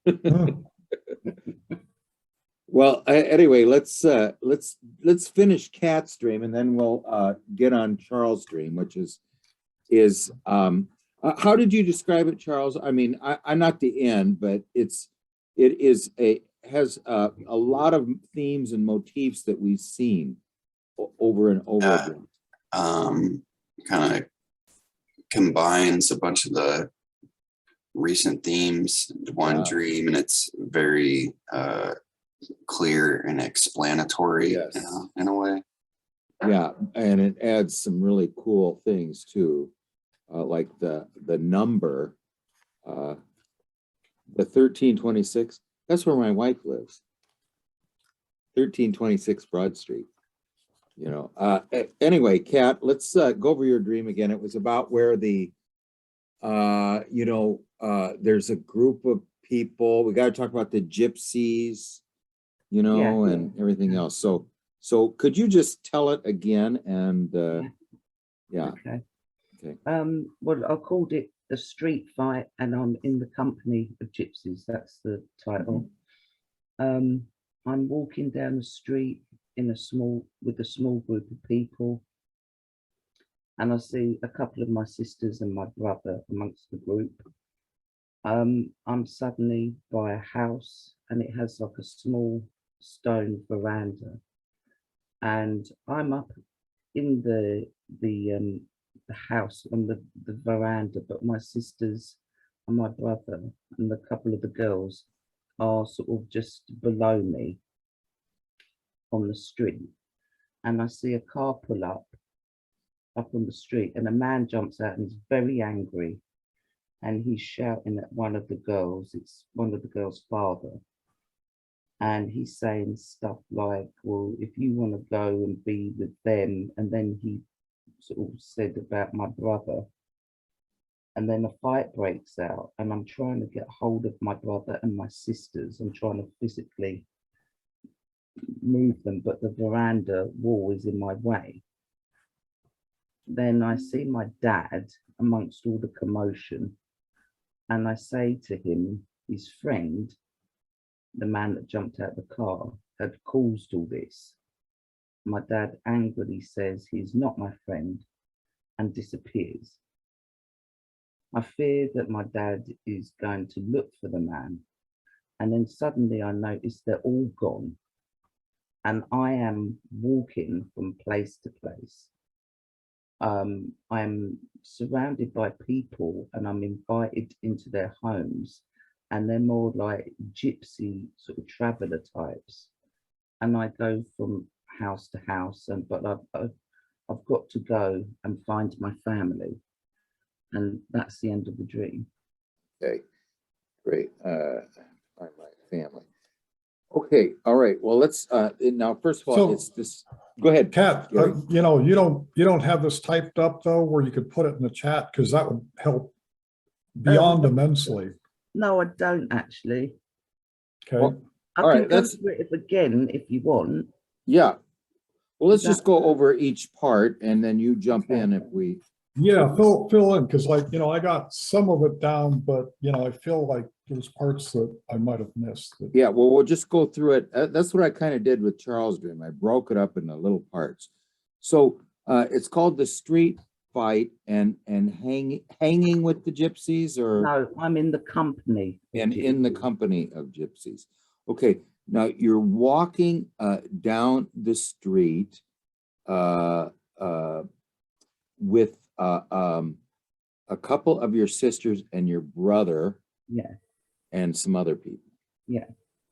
Hmm. Well, anyway, let's finish Cat's dream, and then we'll get on Charles' dream, which is how did you describe it, Charles? I mean, I'm not the end, but it has a lot of themes and motifs that we've seen over and over again. Kind of combines a bunch of the recent themes into one dream, and it's very clear and explanatory. Yes. In a way. Yeah, and it adds some really cool things too, like the number, the 1326. That's where my wife lives. 1326 Broad Street. You know. Anyway, Kat, let's go over your dream again. It was about where the, there's a group of people. We got to talk about the gypsies, and everything else. So could you just tell it again? And Okay. Well, I called it The Street Fight, and I'm in the company of gypsies. That's the title. I'm walking down the street with a small group of people, and I see a couple of my sisters and my brother amongst the group. I'm suddenly by a house, and it has like a small stone veranda, and I'm up in the house on the veranda, but my sisters and my brother and a couple of the girls are sort of just below me on the street. And I see a car pull up on the street, and a man jumps out and is very angry, and he's shouting at one of the girls. It's one of the girls' father. And he's saying stuff like, well, if you want to go and be with them, and then he sort of said about my brother. And then a fight breaks out, and I'm trying to get hold of my brother and my sisters. I'm trying to physically move them, but the veranda wall is in my way. Then I see my dad amongst all the commotion, and I say to him, his friend, the man that jumped out the car, had caused all this. My dad angrily says he's not my friend and disappears. I fear that my dad is going to look for the man, and then suddenly I notice they're all gone, and I am walking from place to place. I'm surrounded by people, and I'm invited into their homes, and they're more like gypsy sort of traveler types. And I go from house to house, but I've got to go and find my family, and that's the end of the dream. Okay, great. Find my family. Okay, all right. Well, let's now. First of all, So- it's this. Go ahead, Kat, Gary. you don't have this typed up though, where you could put it in the chat, because that would help beyond immensely. No, I don't actually. Okay. Well, I all can right, go let's- through it again if you want. Yeah. Well, let's just That- go over each part, and then you jump in if we. Yeah, fill in, because I got some of it down, but I feel like there's parts that I might have missed. Yeah, well, we'll just go through it. That's what I kind of did with Charles' dream. I broke it up into little parts. So it's called The Street Fight and hanging with the gypsies, or No, I'm in the company. of and in the gypsies. company of gypsies. Okay, now you're walking down the street with a couple of your sisters and your brother. Yeah. And some other people. Yeah.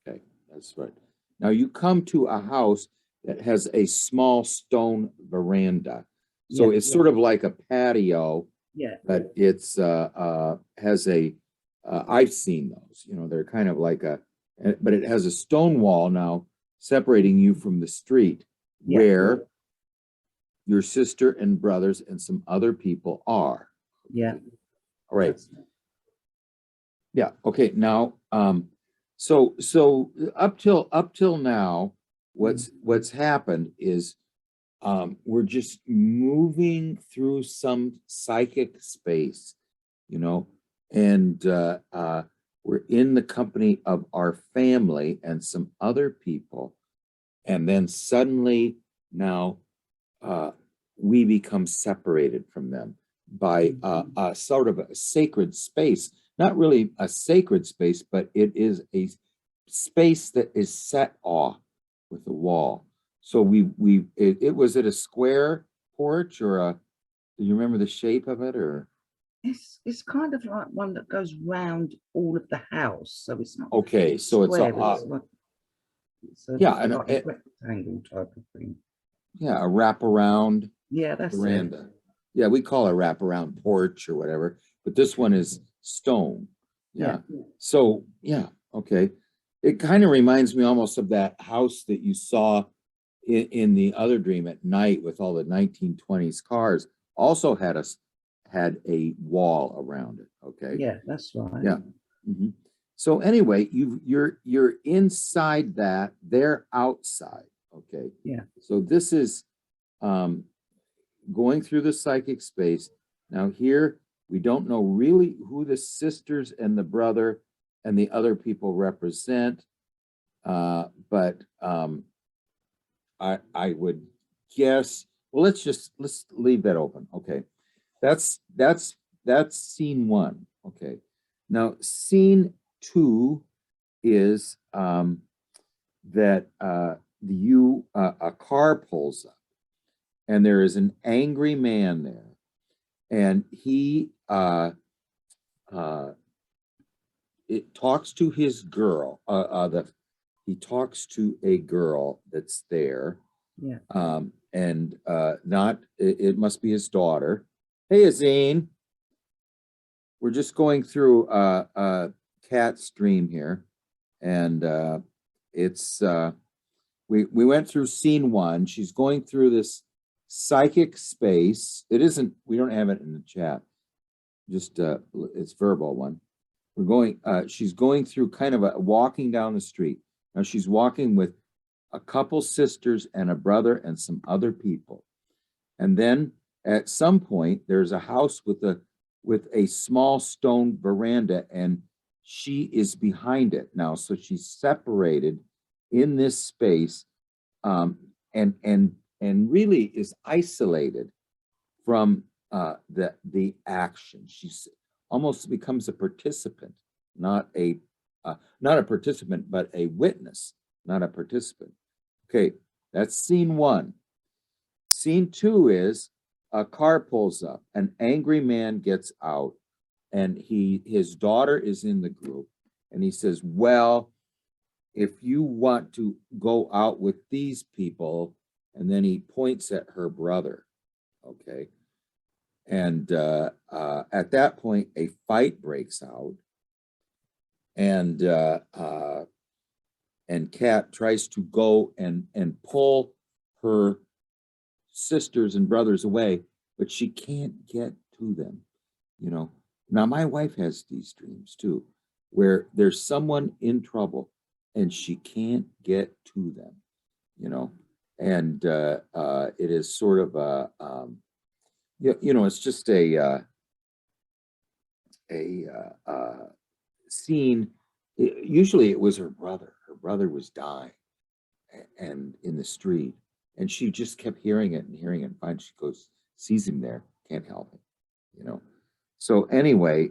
Okay, that's right. Now you come to a house that has a small stone veranda. So Yeah, it's yeah. sort of like a patio, Yeah. but it's has a I've seen those, they're kind of like but it has a stone wall now separating you from the street, Yeah. where your sister and brothers and some other people are. Yeah. All right. Yeah. Okay. Now, so up till now, what's happened is, we're just moving through some psychic space, and we're in the company of our family and some other people. And then suddenly now we become separated from them by a sort of a sacred space, not really a sacred space, but it is a space that is set off with a wall. So it was it a square porch or a, do you remember the shape of it or? It's kind of like one that goes round all of the house, so it's not Okay, so it's square, a, but it's a yeah, and like a rectangle type of thing. yeah, a wraparound Yeah, that's it. veranda. Yeah, we call it a wraparound porch or whatever, but this one is stone. Yeah. So, yeah, okay. It kind of reminds me almost of that house that you saw in the other dream at night with all the 1920s cars. Also had a wall around it. Okay. Yeah, that's right. Yeah. Mhm. So anyway, you're inside that, they're outside. Okay. Yeah. So this is going through the psychic space. Now here, we don't know really who the sisters and the brother and the other people represent, but I would guess, well, let's leave that open. Okay. That's scene one. Okay. Now scene two is that a car pulls up and there is an angry man there, and it talks to his girl. He talks to a girl that's there. Yeah. And it must be his daughter. Hey, Azine. We're just going through Cat's dream here, and it's we went through scene one. She's going through this psychic space. It isn't. We don't have it in the chat. Just it's verbal one. We're going. She's going through kind of walking down the street. Now she's walking with a couple sisters and a brother and some other people, and then at some point there's a house with a small stone veranda, and she is behind it now. So she's separated in this space, and really is isolated from the action. She's almost becomes a participant, not a participant, but a witness, not a participant. Okay, that's scene one. Scene two is a car pulls up, an angry man gets out, and his daughter is in the group, and he says, well, if you want to go out with these people, and then he points at her brother. Okay. And at that point, a fight breaks out, and Kat tries to go and pull her sisters and brothers away, but she can't get to them. You know, now my wife has these dreams too, where there's someone in trouble and she can't get to them. You know, and it is sort of a it's just a scene. Usually it was her brother. Her brother was dying and in the street, and she just kept hearing it and hearing it. And finally she goes, sees him there, can't help it, you know. So anyway,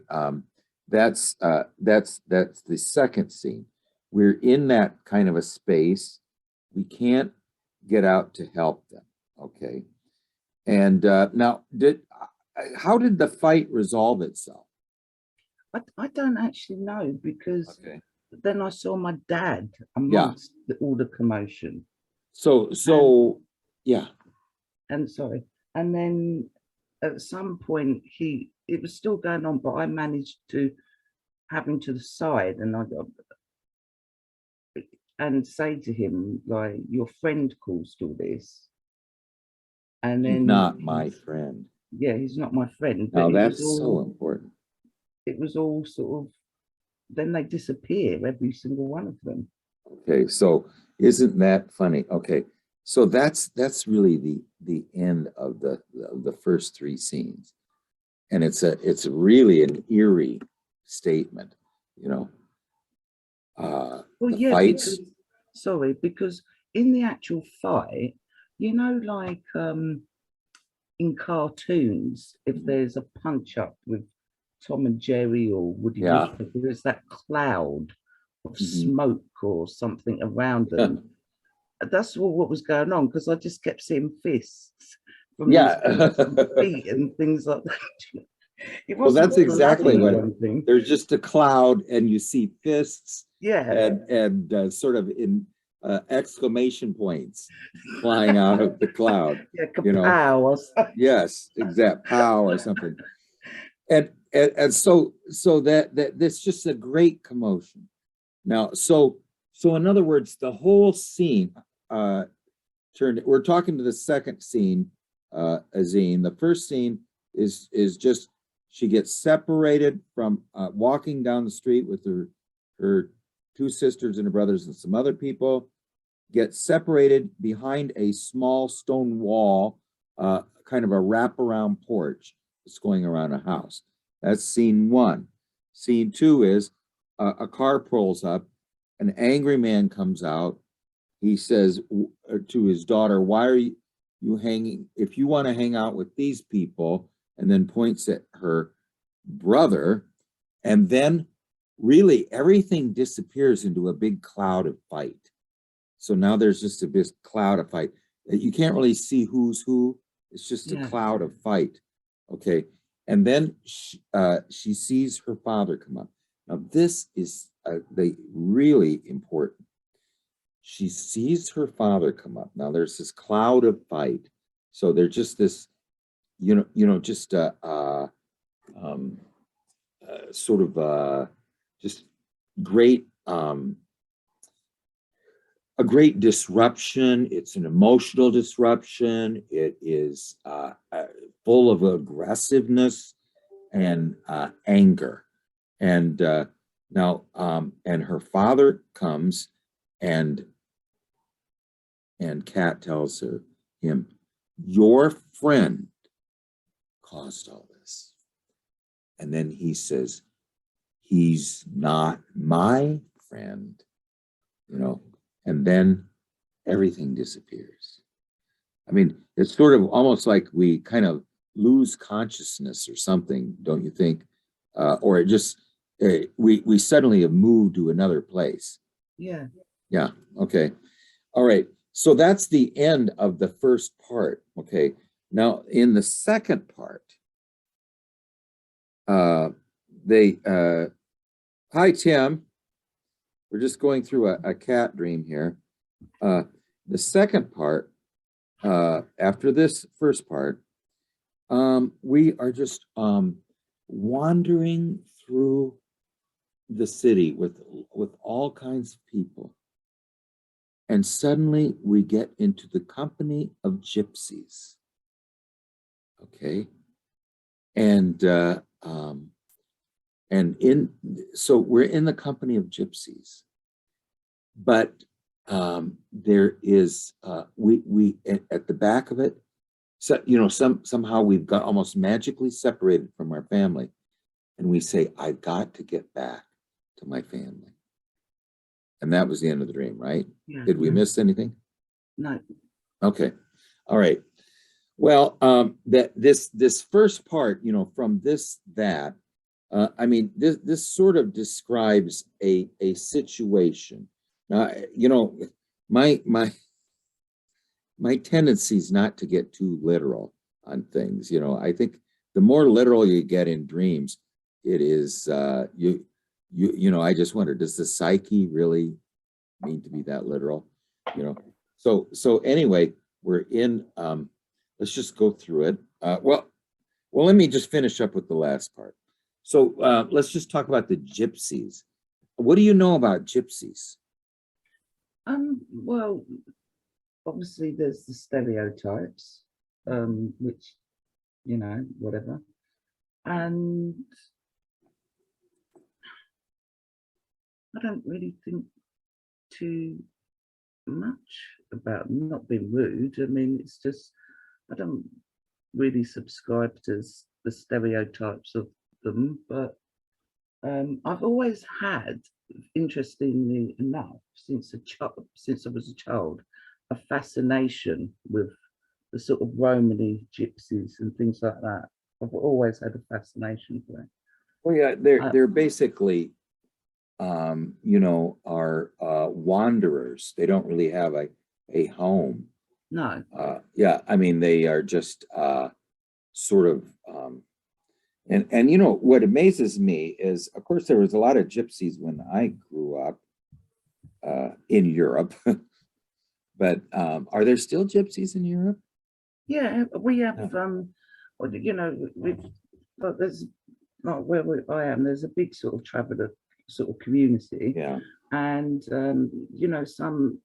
that's the second scene. We're in that kind of a space. We can't get out to help them. Okay. And now, how did the fight resolve itself? I don't actually know, because Okay. then I saw my dad amongst all the commotion. So yeah. And sorry. And then at some point it was still going on, but I managed to have him to the side, and I got and say to him, like, your friend caused all this. And then Not my friend. Yeah, he's not my friend. Now But that's so important. It was all sort of, then they disappear, every single one of them. Okay, so isn't that funny? Okay, so that's really the end of the first three scenes, and it's really an eerie statement, you know. Well, the yeah, fights. because sorry, because in the actual fight, you know, like in cartoons, if Mhm. there's a punch up with Tom and Jerry or Woody Yeah. Woodpecker, there's that cloud of Mhm. smoke or something around Yeah. them. That's what was going on, because I just kept seeing fists from these Yeah. feet and things like that. It Well, wasn't that's exactly bloody what or anything. there's just a cloud and you see fists Yeah, and sort of in exclamation points flying out of the cloud, yeah, you know. kapow or something. Yes, exact pow or something. And so that this just a great commotion. Now, so in other words, the whole scene we're talking to the second scene, Azine. The first scene is just she gets separated from walking down the street with her two sisters and her brothers and some other people, get separated behind a small stone wall, kind of a wraparound porch that's going around a house. That's scene one. Scene two is a car pulls up, an angry man comes out. He says to his daughter, why are you hanging? If you want to hang out with these people, and then points at her brother, and then really everything disappears into a big cloud of fight. So now there's just a big cloud of fight. You can't really see who's who. It's just a cloud of fight. Okay. And then she sees her father come up. Now this is really important. She sees her father come up. Now there's this cloud of fight. So there's just this, just sort of just great, a great disruption. It's an emotional disruption. It is full of aggressiveness and anger. And now, and her father comes and Kat tells him, your friend caused all this. And then he says, he's not my friend, and then everything disappears. I mean, it's sort of almost like we kind of lose consciousness or something, don't you think? Or it just, we suddenly have moved to another place. Yeah. Yeah, okay. All right, so that's the end of the first part, okay? Now, in the second part, hi, Tim. We're just going through a cat dream here. The second part, after this first part, we are just wandering through the city with all kinds of people. And suddenly we get into the company of gypsies. Okay. So we're in the company of gypsies, but there is we at the back of it, so somehow we've got almost magically separated from our family, and we say, I've got to get back to my family. And that was the end of the dream, right? Yeah. Did we miss anything? No. Okay. All right. Well, this first part, from that, I mean, this sort of describes a situation. Now, my tendency is not to get too literal on things. I think the more literal you get in dreams, it is I just wonder, does the psyche really mean to be that literal? So anyway, we're in. Let's just go through it. Well, let me just finish up with the last part. So let's just talk about the gypsies. What do you know about gypsies? Well, obviously there's the stereotypes, which, whatever. And I don't really think too much about them, not being rude. I mean, it's just, I don't really subscribe to the stereotypes of them, but I've always had interestingly enough, since I was a child, a fascination with the sort of Romany gypsies and things like that. I've always had a fascination for it. Well, yeah, they're basically, you know, are wanderers. They don't really have a home. No. Yeah, I mean, they are just sort of, and you know, what amazes me is, of course, there was a lot of gypsies when I grew up in Europe, but are there still gypsies in Europe? Yeah, we have, Yeah. you know, but there's, like I am, there's a big sort of traveller sort of community. Yeah. And, you know, some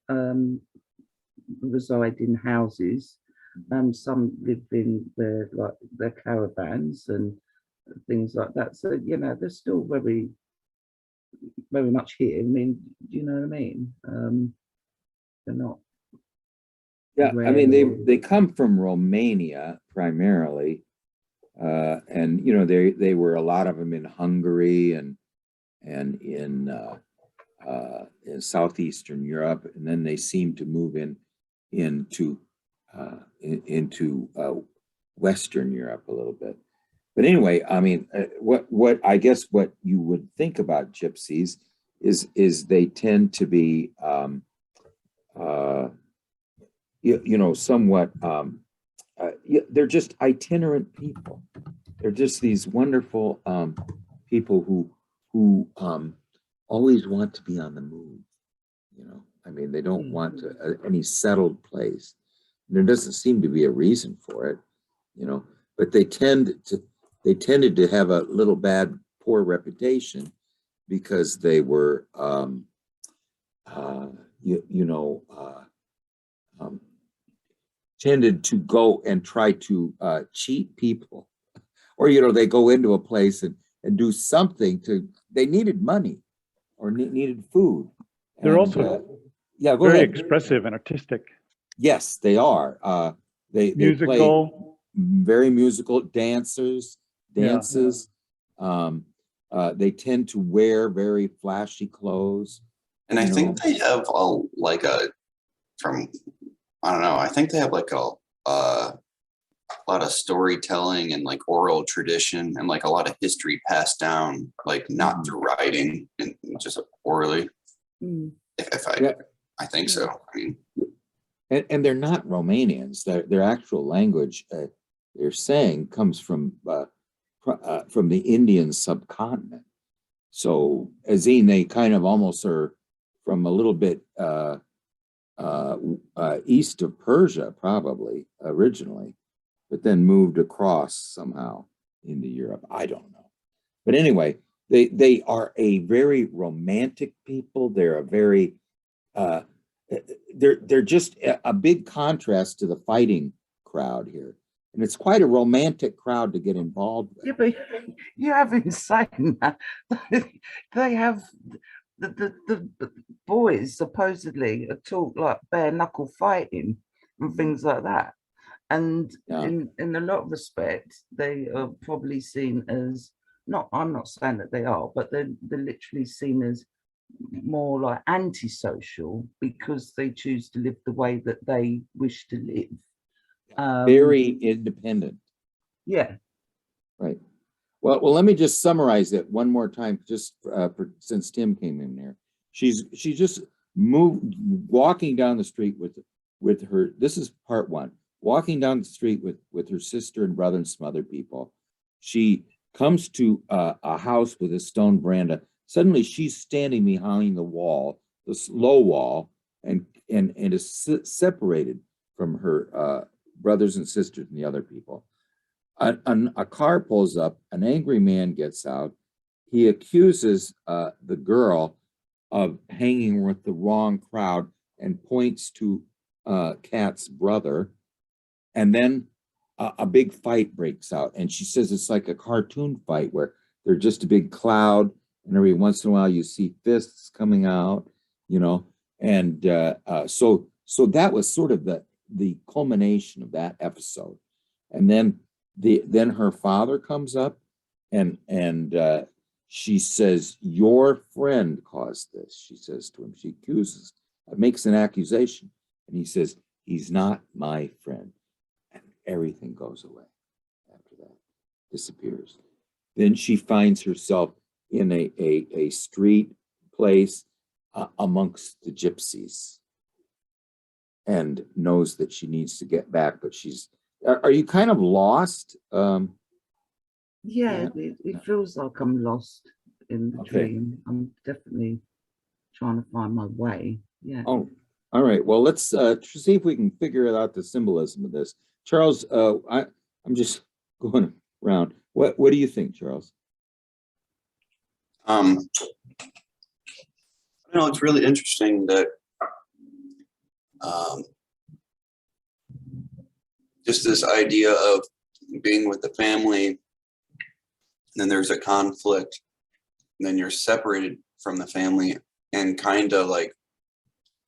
reside in houses, some live in their caravans and things like that. So, you know, they're still very, very much here. I mean, do you know what I mean? They're not. Yeah, I rare mean, or- they come from Romania primarily, and you know, they were a lot of them in Hungary and in southeastern Europe, and then they seem to move into Western Europe a little bit. But anyway, I mean, what I guess what you would think about gypsies is they tend to be you know, somewhat they're just itinerant people. They're just these wonderful people who always want to be on the move. You know, I mean, they don't want any settled place. There doesn't seem to be a reason for it, you know, but they tended to have a little poor reputation because they were, tended to go and try to cheat people, or you know, they go into a place and do something they needed money or needed food. They're And, also yeah, go very ahead. expressive and artistic. Yes, they are. They play Musical. very musical dances. Yeah. They tend to wear very flashy clothes. And I you know. think they have I don't know, I think they have like a lot of storytelling and like oral tradition and like a lot of history passed down, like not through writing and just orally. Mm. I think so. I mean, And they're not Romanians. Their actual language, they're saying, comes from the Indian subcontinent. So, Azine, they kind of almost are from a little bit east of Persia, probably originally, but then moved across somehow into Europe. I don't know. But anyway, they are a very romantic people. They're a very they're just a big contrast to the fighting crowd here, and it's quite a romantic crowd to get involved with. Yeah, but you have insane that they have the boys supposedly are taught like bare knuckle fighting and things like that, and in a lot of respects they are probably seen as I'm not saying that they are, but they're literally seen as more like antisocial because they choose to live the way that they wish to live. Very independent. Yeah. Right. Well, let me just summarize it one more time, just since Tim came in there. She just walking down the street with her. This is part one. Walking down the street with her sister and brother and some other people. She comes to a house with a stone veranda. Suddenly, she's standing behind the wall, this low wall, and is separated from her brothers and sisters and the other people. A car pulls up. An angry man gets out. He accuses the girl of hanging with the wrong crowd and points to Kat's brother. And then a big fight breaks out. And she says it's like a cartoon fight where they're just a big cloud, and every once in a while you see fists coming out, you know. And so that was sort of the culmination of that episode. And then her father comes up and she says, your friend caused this. She says to him, she accuses, makes an accusation. And he says, he's not my friend. And everything goes away after that, disappears. Then she finds herself in a street place amongst the gypsies and knows that she needs to get back, but are you kind of lost? Yeah, it feels like I'm lost in the Okay. dream. I'm definitely trying to find my way. Yeah. Oh, all right. Well, let's see if we can figure out the symbolism of this. Charles, I'm just going around. What do you think, Charles? I know it's really interesting that just this idea of being with the family, and then there's a conflict, and then you're separated from the family, and kind of like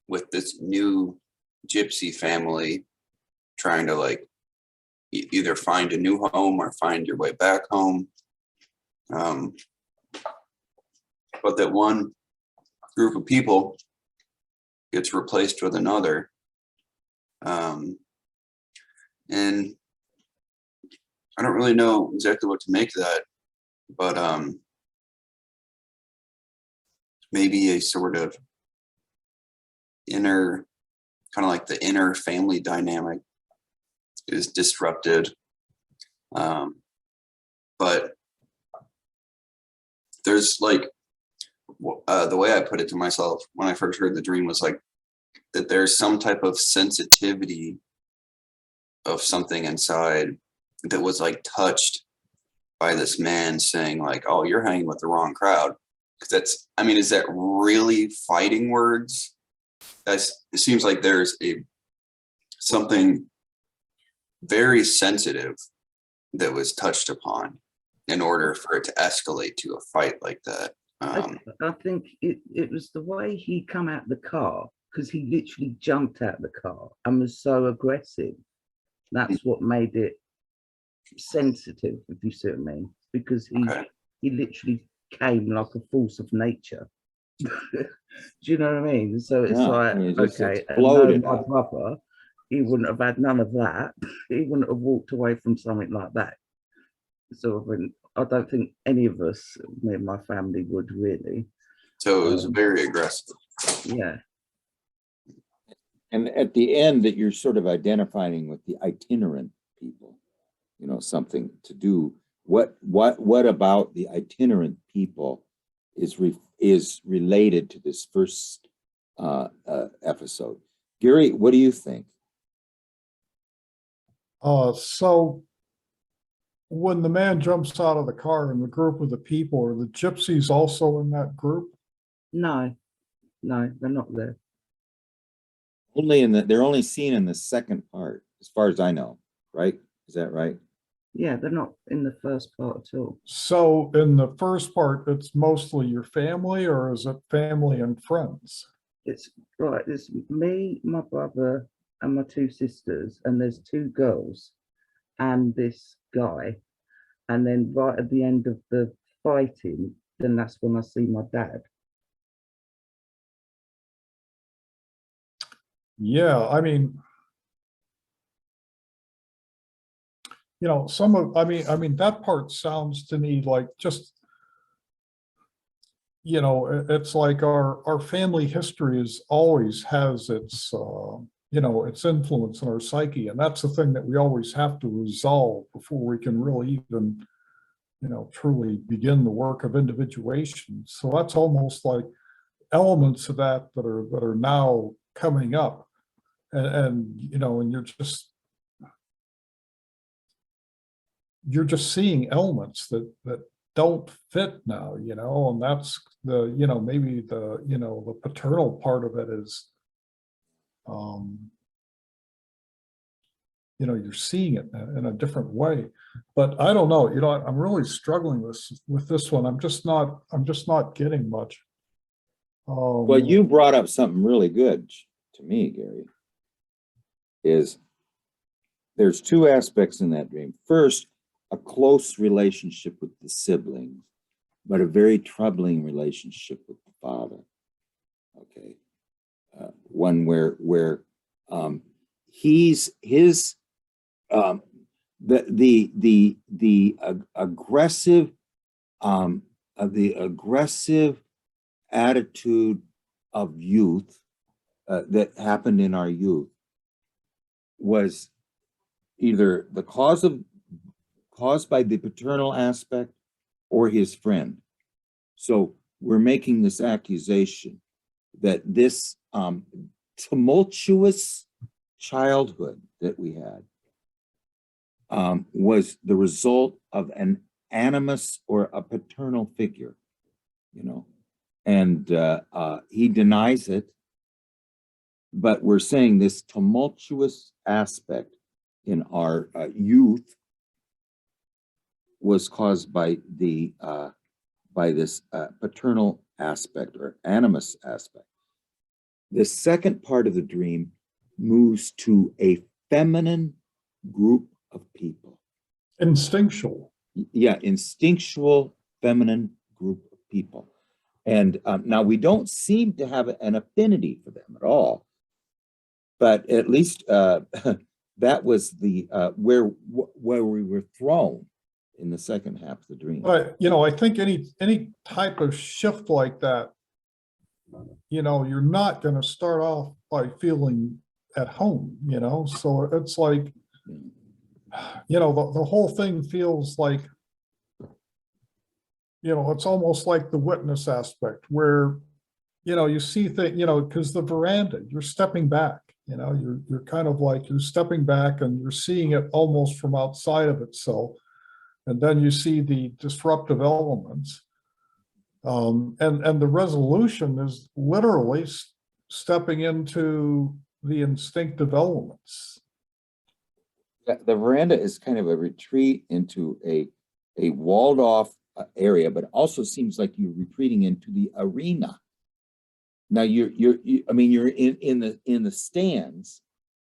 with this new gypsy family trying to like either find a new home or find your way back home. But that one group of people gets replaced with another. And I don't really know exactly what to make of that, but maybe a sort of inner, kind of like the inner family dynamic is disrupted. But there's like, the way I put it to myself when I first heard the dream was like that there's some type of sensitivity of something inside that was like touched by this man saying like, oh, you're hanging with the wrong crowd. Because that's, I mean, is that really fighting words? It seems like there's something very sensitive that was touched upon in order for it to escalate to a fight like that. I think it was the way he come out the car, because he literally jumped out the car and was so aggressive. That's what made it sensitive, if you see what I mean, because he literally came like a force of nature. Do you know what I mean? So it's like, okay, and my brother, he wouldn't have had none of that. He wouldn't have walked away from something like that. So I don't think any of us, me and my family, would really. So it was very aggressive. Yeah. And at the end, that you're sort of identifying with the itinerant people, you know, something to do. What about the itinerant people is related to this first episode? Gary, what do you think? So when the man jumps out of the car and the group of the people, are the gypsies also in that group? No, they're not there. They're only seen in the second part, as far as I know, right? Is that right? Yeah, they're not in the first part at all. So in the first part, it's mostly your family, or is it family and friends? It's right, it's me, my brother, and my two sisters, and there's two girls and this guy. And then right at the end of the fighting, then that's when I see my dad. Yeah, I mean, you know, I mean, that part sounds to me like just, you know, it's like our family history always has its, you know, its influence in our psyche. And that's the thing that we always have to resolve before we can really even, you know, truly begin the work of individuation. So that's almost like elements of that are now coming up. And you know, and you're just seeing elements that don't fit now, you know, and that's the, you know, maybe the, you know, the paternal part of it is, you know, you're seeing it in a different way. But I don't know, you know, I'm really struggling with this one. I'm just not getting much. Well, you brought up something really good to me, Gary. Is there's two aspects in that dream. First, a close relationship with the siblings, but a very troubling relationship with the father. Okay, one where he's his aggressive the aggressive attitude of youth that happened in our youth was either the caused by the paternal aspect or his friend. So we're making this accusation that this tumultuous childhood that we had was the result of an animus or a paternal figure, you know, and he denies it. But we're saying this tumultuous aspect in our youth was caused by the this paternal aspect or animus aspect. The second part of the dream moves to a feminine group of people. Instinctual. Yeah, instinctual feminine group of people. And now we don't seem to have an affinity for them at all, but at least that was the where we were thrown in the second half of the dream. But, you know, I think any type of shift like that, you know, you're not going to start off by feeling at home, you know, so it's like, you know, the whole thing feels like, you know, it's almost like the witness aspect where, you know, you see things, you know, because the veranda, you're stepping back, you know, you're kind of like, you're stepping back and you're seeing it almost from outside of itself. And then you see the disruptive elements. And the resolution is literally stepping into the instinctive elements. The veranda is kind of a retreat into a walled off area, but also seems like you're retreating into the arena. Now you're in the stands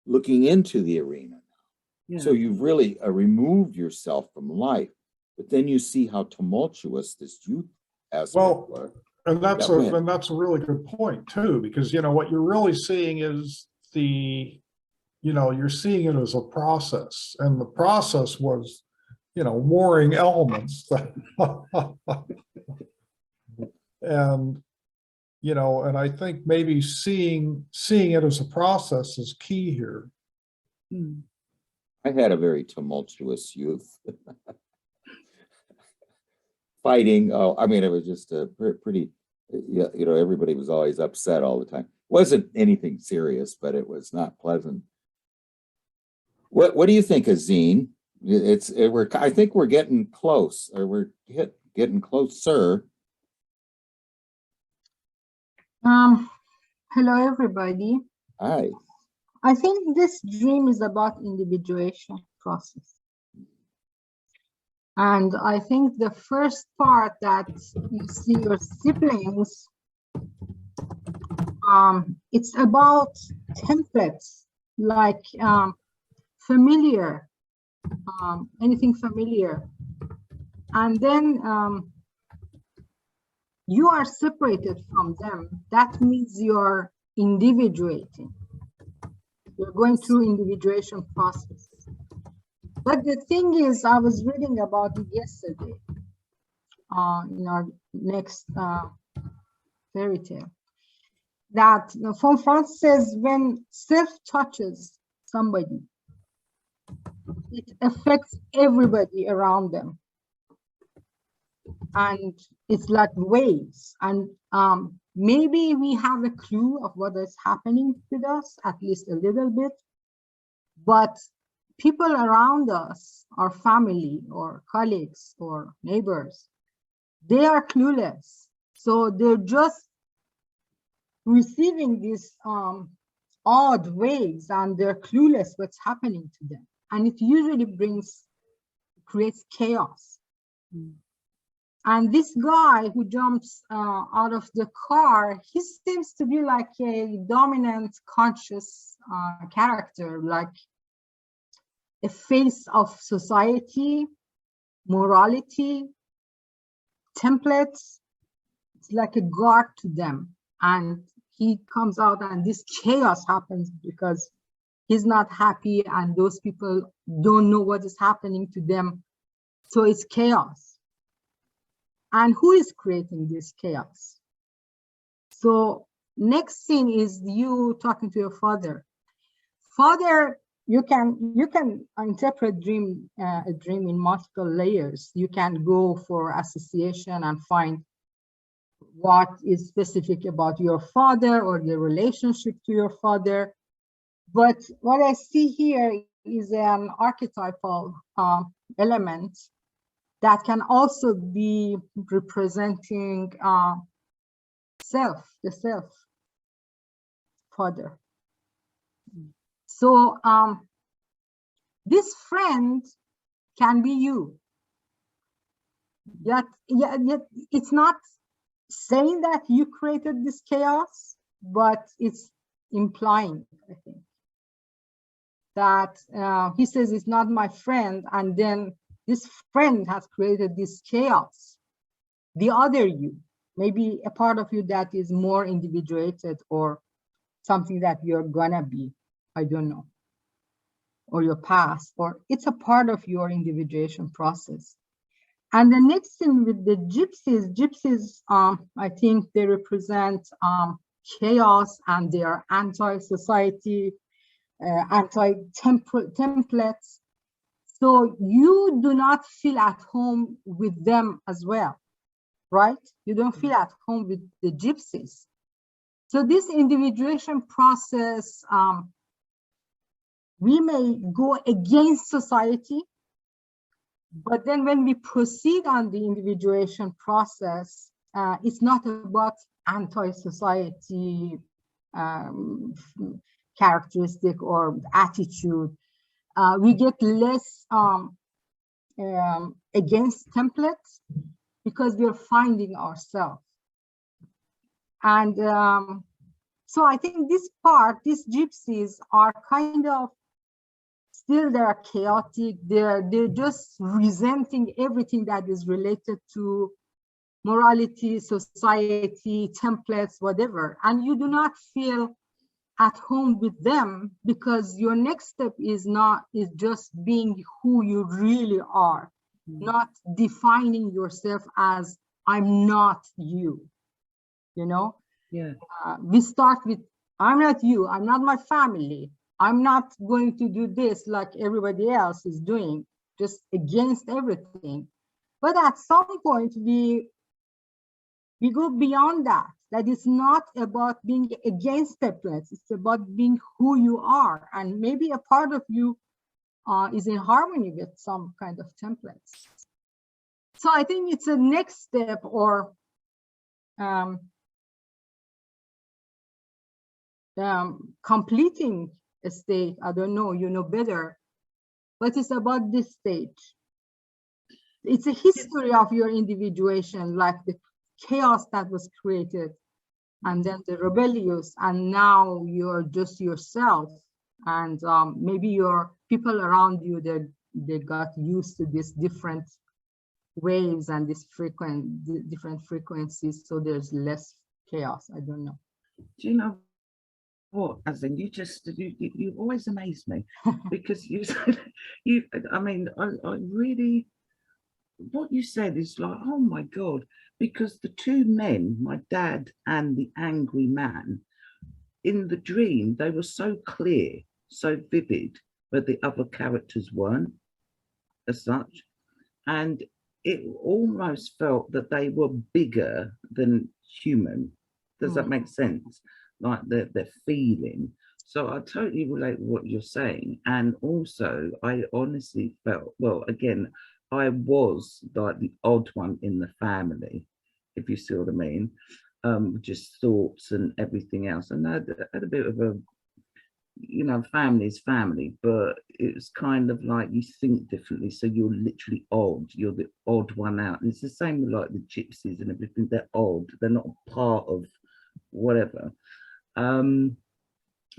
looking into the arena. Yeah. So you've really removed yourself from life, but then you see how tumultuous this youth aspect was. And that's a really good point too, because, you know, what you're really seeing is you know, you're seeing it as a process, and the process was, you know, warring elements. And, you know, and I think maybe seeing it as a process is key here. I had a very tumultuous youth. Fighting, oh, I mean, it was just a pretty, you know, everybody was always upset all the time. Wasn't anything serious, but it was not pleasant. What do you think, Azine? I think we're getting close, or we're getting closer. Hello, everybody. Hi. I think this dream is about individuation process. And I think the first part that you see your siblings, it's about templates, like familiar, anything familiar. And then you are separated from them. That means you're individuating. You're going through individuation process. But the thing is, I was reading about it yesterday in our next fairy tale, that Von Franz says when self touches somebody, it affects everybody around them. And it's like waves. And maybe we have a clue of what is happening with us, at least a little bit. But people around us, our family or colleagues or neighbors, they are clueless. So they're just receiving these odd waves, and they're clueless what's happening to them. And it usually creates chaos. And this guy who jumps out of the car, he seems to be like a dominant conscious character, like a face of society, morality, templates, it's like a guard to them. And he comes out and this chaos happens because he's not happy and those people don't know what is happening to them. So it's chaos. And who is creating this chaos? So next scene is you talking to your father. Father, you can interpret a dream in multiple layers. You can go for association and find what is specific about your father or the relationship to your father. But what I see here is an archetypal element that can also be representing the self, father. So this friend can be you. Yet it's not saying that you created this chaos, but it's implying, I think, that he says it's not my friend, and then this friend has created this chaos. The other you, maybe a part of you that is more individuated or something that you're gonna be, I don't know, or your past, or it's a part of your individuation process. And the next thing with the gypsies, I think they represent chaos, and they are anti-society, anti-templates. So you do not feel at home with them as well, right? You don't feel at home with the gypsies. So this individuation process, we may go against society, but then when we proceed on the individuation process, it's not about anti-society characteristic or attitude. We get less against templates because we're finding ourselves. And so I think this part, these gypsies are kind of still, they're chaotic. They're just resenting everything that is related to morality, society, templates, whatever. And you do not feel at home with them because your next step is just being who you really are, not defining yourself as I'm not you. You know, we start with I'm not you, I'm not my family, I'm not going to do this like everybody else is doing, just against everything. But at some point we go beyond that. That is not about being against templates, it's about being who you are, and maybe a part of you is in harmony with some kind of templates. So I think it's a next step, or completing a state. I don't know, you know better, but it's about this stage. It's a history of your individuation, like the chaos that was created, and then the rebellious, and now you're just yourself, and maybe your people around you, they got used to these different waves and this different frequencies, so there's less chaos. I don't know. Do you know what, as in you always amaze me because I mean, I really, what you said is like, oh my God, because the two men, my dad and the angry man, in the dream, they were so clear, so vivid, but the other characters weren't as such. And it almost felt that they were bigger than human. Does that make sense? Like their feeling. So I totally relate with what you're saying. And also, I honestly felt, well, again, I was like the odd one in the family, if you see what I mean. Just thoughts and everything else. And I had a bit of a, you know, family is family, but it's kind of like you think differently. So you're literally odd. You're the odd one out. And it's the same with like the gypsies and everything. They're odd. They're not part of whatever.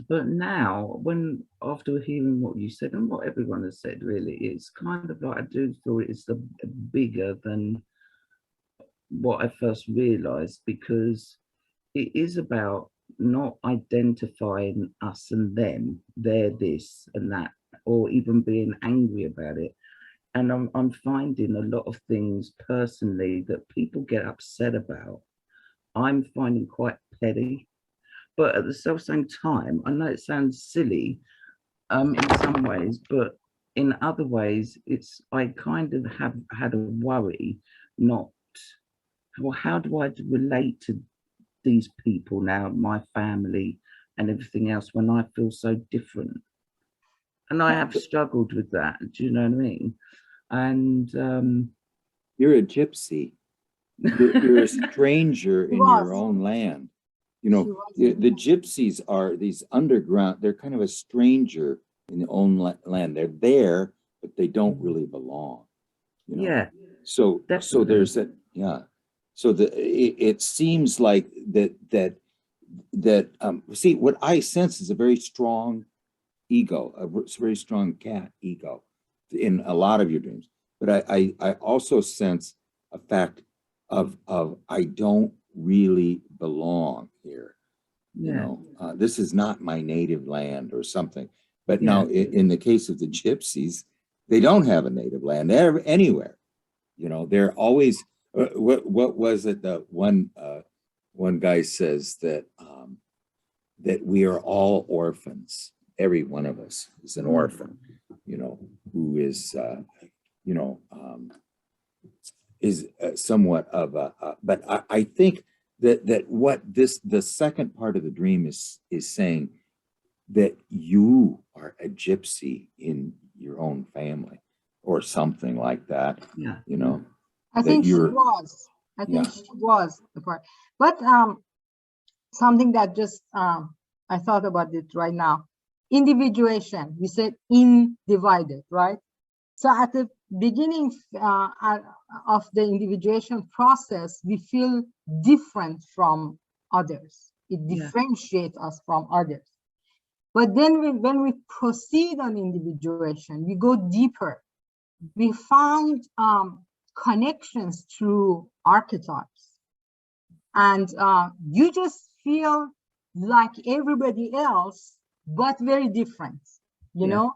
But now, when after hearing what you said and what everyone has said, really, it's kind of like I do feel it's bigger than what I first realized, because it is about not identifying us and them, they're this and that, or even being angry about it. And I'm finding a lot of things personally that people get upset about, I'm finding quite petty. But at the same time, I know it sounds silly in some ways, but in other ways, it's I kind of have had a worry, not, well, how do I relate to these people now, my family and everything else, when I feel so different? And I have struggled with that. Do you know what I mean? And You're a gypsy. You're a stranger in your own land. You know, the gypsies are these underground, they're kind of a stranger in their own land. They're there, but they don't really belong. You know? yeah, So definitely. there's that, yeah. So it seems like that see, what I sense is a very strong ego, a very strong cat ego in a lot of your dreams. But I also sense a fact of I don't really belong here. Yeah. You know, this is not my native land or something. But Yeah. now in the case of the gypsies, they don't have a native land. They're anywhere. You know, they're always, what was it that one guy says that that we are all orphans. Every one of us is an orphan, you know, who is you know, is somewhat of a, but I think that what the second part of the dream is saying, that you are a gypsy in your own family or something like that. Yeah. You know, I think she was. I think she was the part. But something that just I thought about it right now. Individuation. We said undivided, right? So at the beginning of the individuation process, we feel different from others. It differentiates us from others. But then when we proceed on individuation, we go deeper. We found connections through archetypes. And you just feel like everybody else, but very different, you know?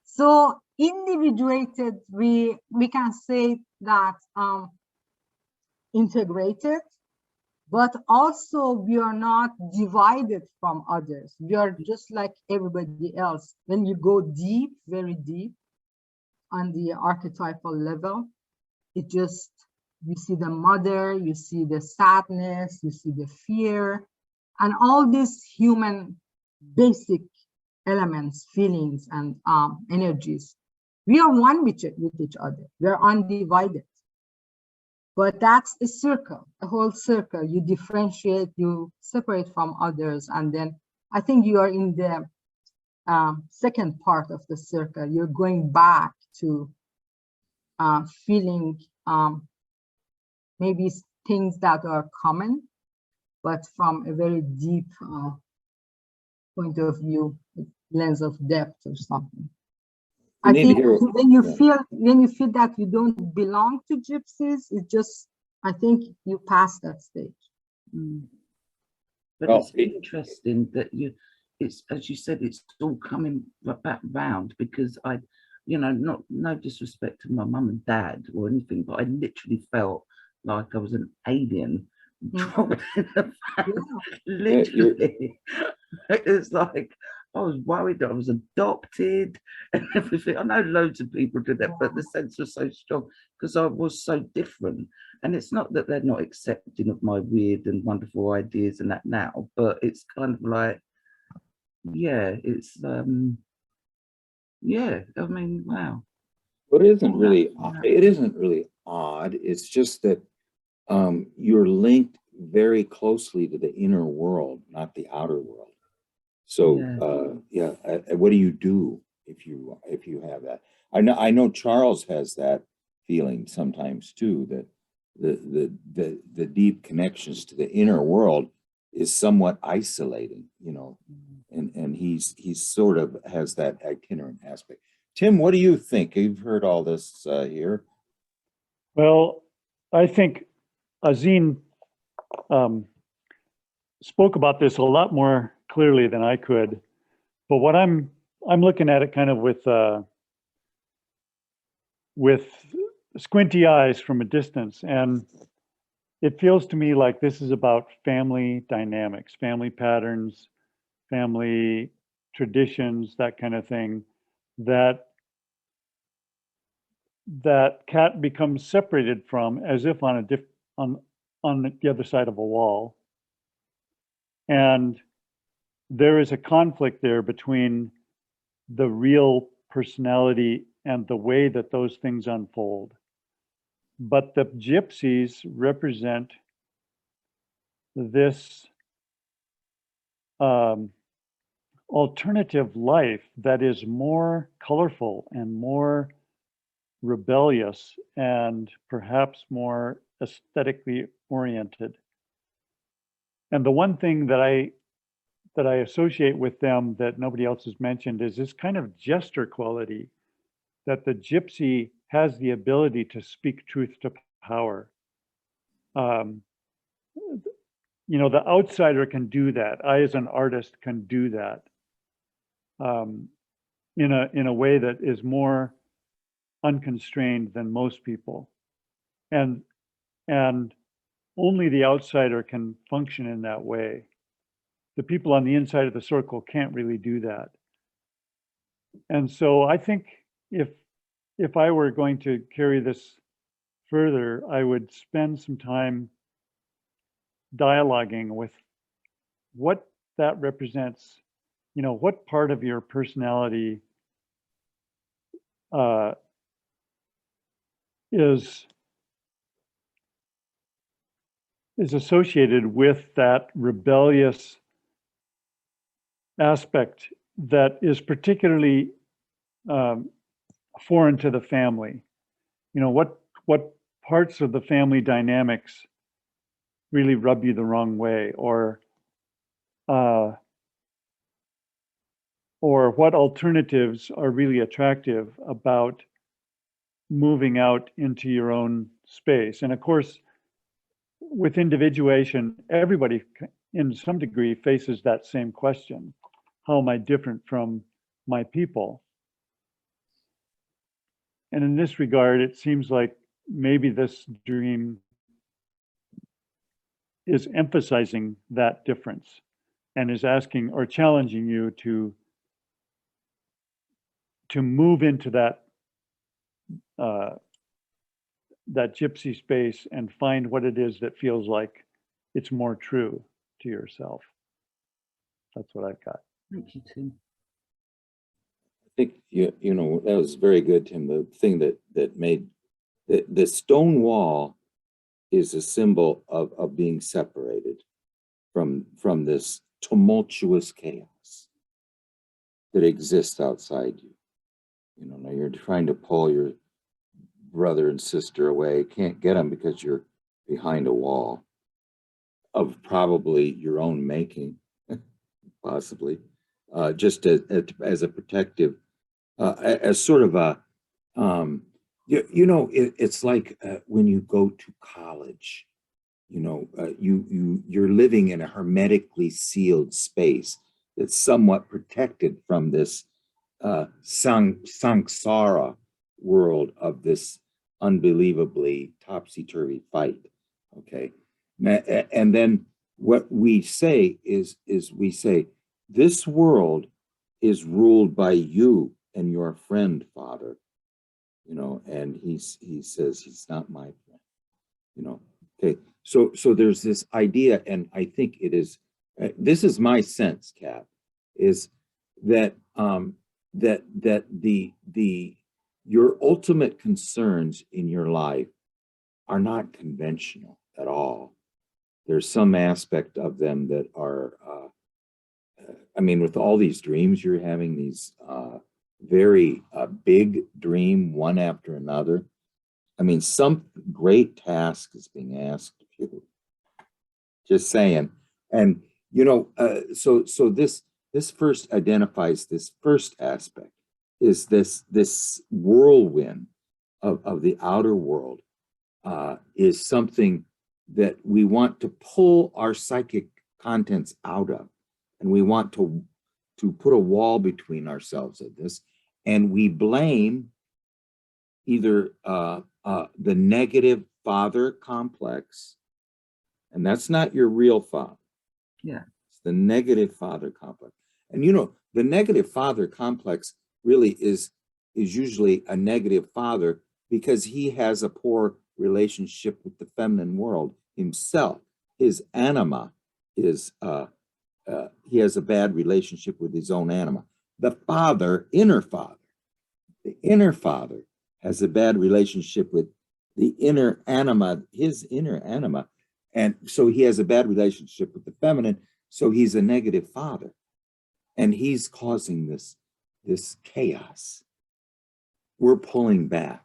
So individuated, we can say that integrated, but also we are not divided from others. We are just like everybody else. When you go deep, very deep on the archetypal level, it just, you see the mother, you see the sadness, you see the fear, and all these human basic elements, feelings, and energies. We are one with each other. We are undivided. But that's a circle, a whole circle. You differentiate, you separate from others, and then I think you are in the second part of the circle. You're going back to feeling maybe things that are common, but from a very deep point of view, lens of depth or something. I think when you feel that you don't belong to gypsies, it just, I think you pass that stage. But it's interesting that it's, as you said, it's all coming back round, because I, you know, no disrespect to my mum and dad or anything, but I literally felt like I was an alien dropped in the family. Literally. It's like I was worried that I was adopted and everything. I know loads of people do that, but the sense was so strong because I was so different. And it's not that they're not accepting of my weird and wonderful ideas and that now, but it's kind of like, yeah, it's yeah, I mean, wow. But it isn't really odd. It's just that you're linked very closely to the inner world, not the outer world. So what do you do if you have that? I know Charles has that feeling sometimes too, that the deep connections to the inner world is somewhat isolating, you know, and he's sort of has that itinerant aspect. Tim, what do you think? You've heard all this here. Well, I think Azine spoke about this a lot more clearly than I could, but what I'm looking at it kind of with squinty eyes from a distance, and it feels to me like this is about family dynamics, family patterns, family traditions, that kind of thing, that Cat becomes separated from, as if on the other side of a wall. And there is a conflict there between the real personality and the way that those things unfold. But the gypsies represent this alternative life that is more colorful and more rebellious and perhaps more aesthetically oriented. And the one thing that I associate with them that nobody else has mentioned is this kind of jester quality, that the gypsy has the ability to speak truth to power. You know, the outsider can do that. I, as an artist, can do that in a way that is more unconstrained than most people, and only the outsider can function in that way. The people on the inside of the circle can't really do that. And so I think if I were going to carry this further, I would spend some time dialoguing with what that represents. You know, what part of your personality is associated with that rebellious aspect that is particularly foreign to the family. You know, what parts of the family dynamics really rub you the wrong way, or what alternatives are really attractive about moving out into your own space. And of course, with individuation, everybody in some degree faces that same question. How am I different from my people? And in this regard, it seems like maybe this dream is emphasizing that difference and is asking or challenging you to move into that that gypsy space and find what it is that feels like it's more true to yourself. That's what I've got. Thank you, Tim. I think you know that was very good, Tim. The thing that made the stone wall is a symbol of being separated from this tumultuous chaos that exists outside you. You know, now you're trying to pull your brother and sister away, can't get them because you're behind a wall of probably your own making, possibly, just as a protective, as sort of a, you know, it's like when you go to college, you know, you're living in a hermetically sealed space that's somewhat protected from this samsara world of this unbelievably topsy-turvy fight. Okay, and then what we say is we say this world is ruled by you and your friend, Father. You know, and he says he's not my friend. You know, okay. So there's this idea, and I think it is. This is my sense, Kat, is that your ultimate concerns in your life are not conventional at all. There's some aspect of them that are, I mean, with all these dreams you're having, these very big dream one after another. I mean, some great task is being asked of you. Just saying. And, you know, so this first identifies this first aspect, is this whirlwind of the outer world is something that we want to pull our psychic contents out of, and we want to put a wall between ourselves and this, and we blame either the negative father complex, and that's not your real father. Yeah. It's the negative father complex. And you know, the negative father complex really is usually a negative father because he has a poor relationship with the feminine world himself. His anima is, he has a bad relationship with his own anima. The father, the inner father has a bad relationship with the inner anima, his inner anima. And so he has a bad relationship with the feminine. So he's a negative father. And he's causing this chaos. We're pulling back.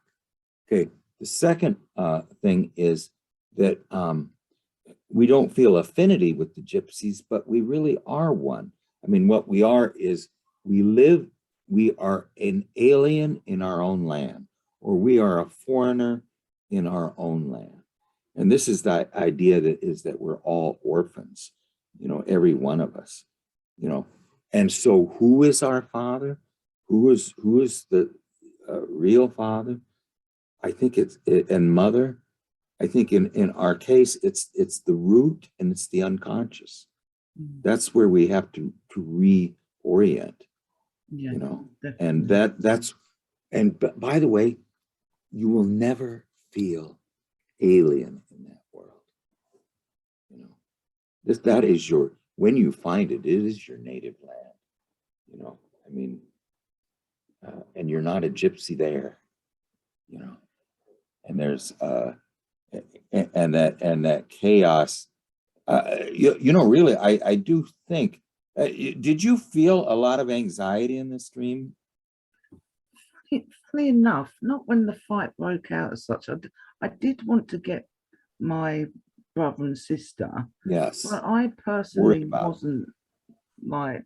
Okay. The second thing is that we don't feel affinity with the gypsies, but we really are one. I mean, what we are is we are an alien in our own land, or we are a foreigner in our own land. And this is the idea that we're all orphans, you know, every one of us, you know. And so who is our father? Who is the real father? I think and mother. I think in our case, it's the root and it's the unconscious. That's where we have to reorient, Yeah, you know, definitely. and by the way, you will never feel alien in that world. You know, that is when you find it, it is your native land. You know, I mean, and you're not a gypsy there, you know, and there's, and that chaos, you know, really, I do think, did you feel a lot of anxiety in this dream? Funny enough, not when the fight broke out as such. I did want to get my brother and sister, Yes. but I personally wasn't like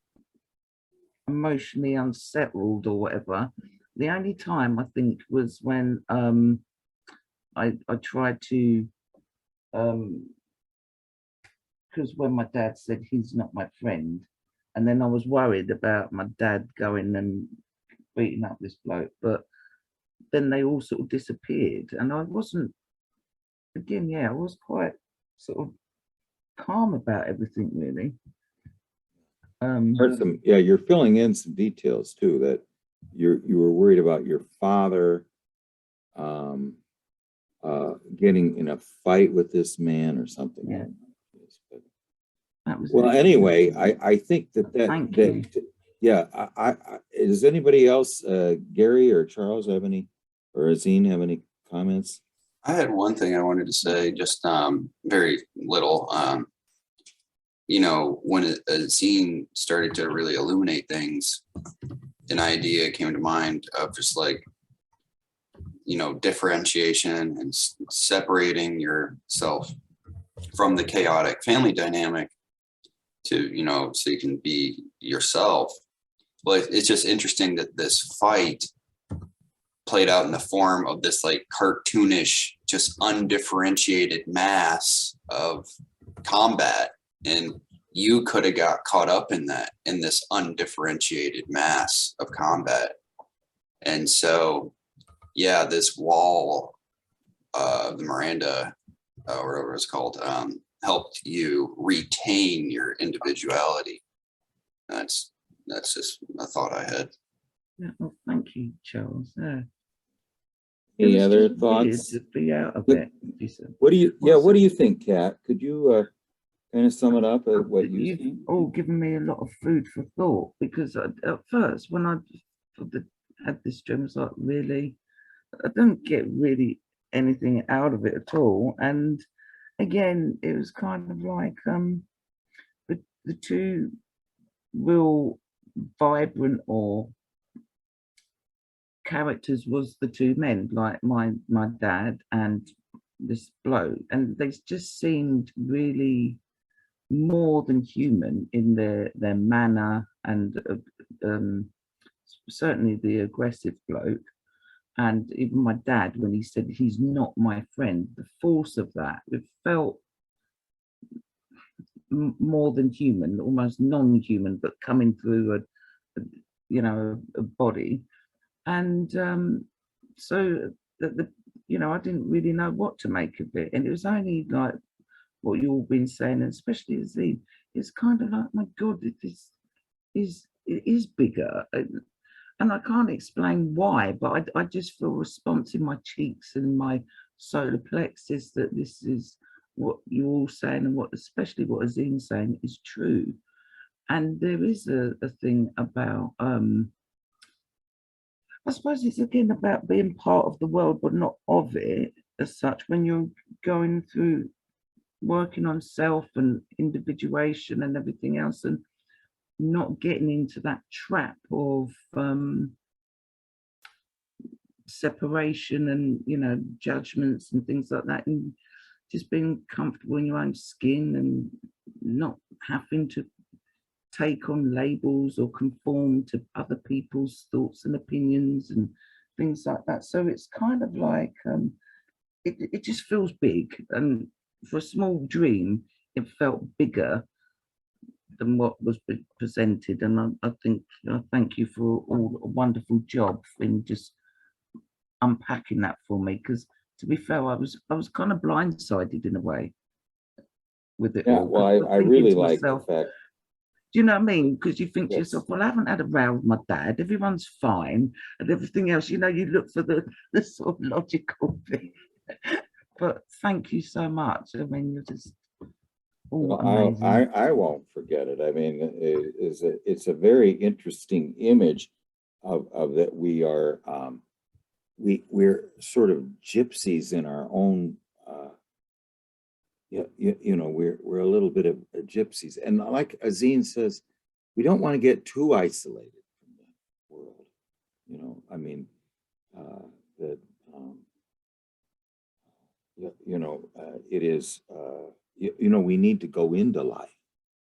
emotionally unsettled or whatever. The only time I think was when I tried to because when my dad said he's not my friend, and then I was worried about my dad going and beating up this bloke, but then they all sort of disappeared, and I wasn't, again, yeah, I was quite sort of calm about everything, really. You're filling in some details too, that you were worried about your father getting in a fight with this man or something. Yeah. That was well, anyway, I think that yeah, I does anybody else, Gary or Charles have any, or Azine have any comments? I had one thing I wanted to say, just very little. You know, when a scene started to really illuminate things, an idea came to mind of just like, you know, differentiation and separating yourself from the chaotic family dynamic to, you know, so you can be yourself. But it's just interesting that this fight played out in the form of this like cartoonish, just undifferentiated mass of combat. And you could have got caught up in that, in this undifferentiated mass of combat. And so, yeah, this wall, the Miranda, or whatever it's called, helped you retain your individuality. That's just a thought I had. Yeah, well, thank you, Charles. Any other thoughts? To be out of it. What do you think, Kat? Could you kind of sum it up at what you've see? all given me a lot of food for thought, because at first when I had this dream, I was like, really, I don't get really anything out of it at all. And again, it was kind of like the two real vibrant or characters was the two men, like my dad and this bloke, and they just seemed really more than human in their manner, and certainly the aggressive bloke, and even my dad when he said he's not my friend, the force of that, it felt more than human, almost non-human, but coming through a body. And so I didn't really know what to make of it. And it was only like what you've all been saying, and especially Z, it's kind of like, my God, it is bigger. And I can't explain why, but I just feel a response in my cheeks and my solar plexus that this is what you're all saying, and especially what Azim's saying is true. And there is a thing about, I suppose it's again about being part of the world, but not of it as such, when you're going through working on self and individuation and everything else, and not getting into that trap of separation and judgments and things like that, and just being comfortable in your own skin and not having to take on labels or conform to other people's thoughts and opinions and things like that. So it's kind of like it just feels big, and for a small dream it felt bigger than what was presented. And I think thank you for all a wonderful job in just unpacking that for me, because to be fair, I was kind of blindsided in a way with it. Yeah, all, well, 'cause I thinking really to like the myself, fact. do you know what I mean? Because you think to Yes. yourself, well, I haven't had a row with my dad, everyone's fine, and everything else, you look for the sort of logical thing. But thank you so much. I mean, you're just all amazing. I won't forget it. I mean, it's a very interesting image of that we are we're sort of gypsies in our own. We're a little bit of gypsies, and like Azine says, we don't want to get too isolated from the world. I mean, that it is. We need to go into life.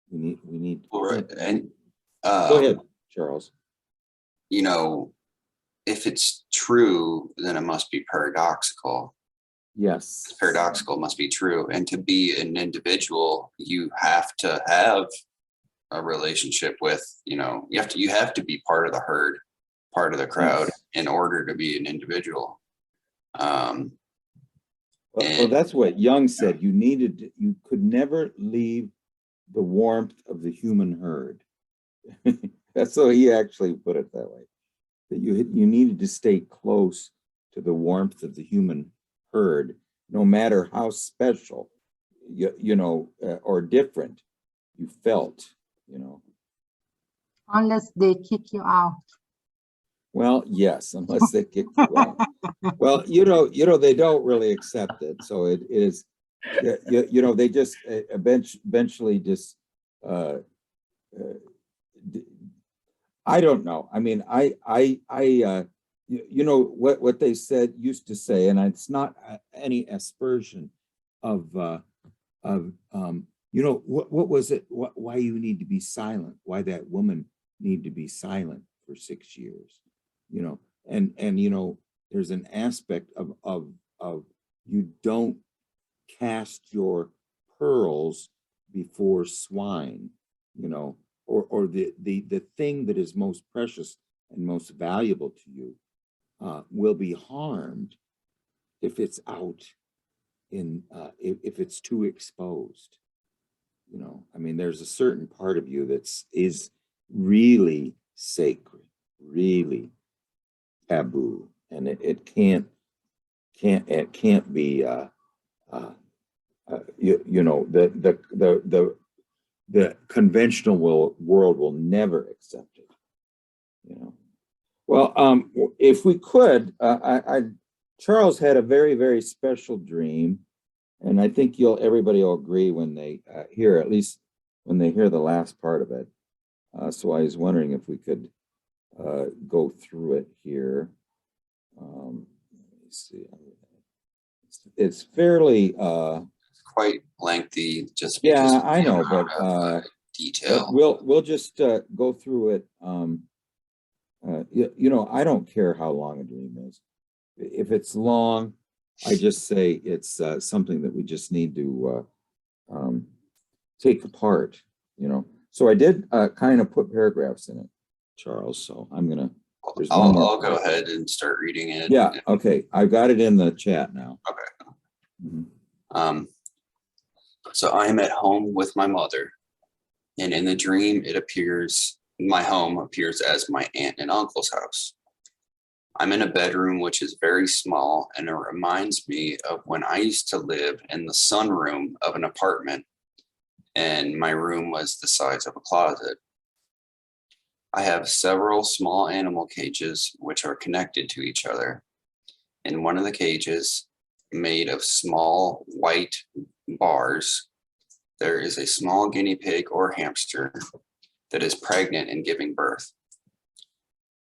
We need. All right. And Go ahead, Charles. If it's true, then it must be paradoxical. Yes. Paradoxical must be true. And to be an individual, you have to have a relationship with, you have to be part of the herd, part of the crowd, Yes. in order to be an individual. Well, that's what Jung said. You could never leave the warmth of the human herd. That's how he actually put it that way. That you needed to stay close to the warmth of the human herd, no matter how special, or different you felt, Unless they kick you out. Well, yes, unless they kick you out. Well, they don't really accept it. So it is, they just eventually just, I don't know. I mean, what they used to say, and it's not any aspersion of, what was it? Why you need to be silent? Why that woman need to be silent for 6 years? And there's an aspect of you don't cast your pearls before swine, or the thing that is most precious and most valuable to you will be harmed if it's out if it's too exposed. I mean, there's a certain part of you is really sacred, really taboo, and it can't be the conventional world will never accept it. Well, if we could, Charles had a very, very special dream, and I think everybody will agree when they hear, at least when they hear the last part of it. So I was wondering if we could go through it here. Let me see. It's fairly It's quite lengthy. Yeah, I know, but detail. We'll just go through it. I don't care how long a dream is. If it's long, I just say it's something that we just need to take apart, you know. So I did kind of put paragraphs in it, Charles. So I'm gonna. There's one more. I'll go ahead and start reading it. Yeah. Okay. I've got it in the chat now. Okay. Mhm. So I am at home with my mother, and in the dream, my home appears as my aunt and uncle's house. I'm in a bedroom which is very small, and it reminds me of when I used to live in the sunroom of an apartment, and my room was the size of a closet. I have several small animal cages which are connected to each other. In one of the cages, made of small white bars, there is a small guinea pig or hamster that is pregnant and giving birth.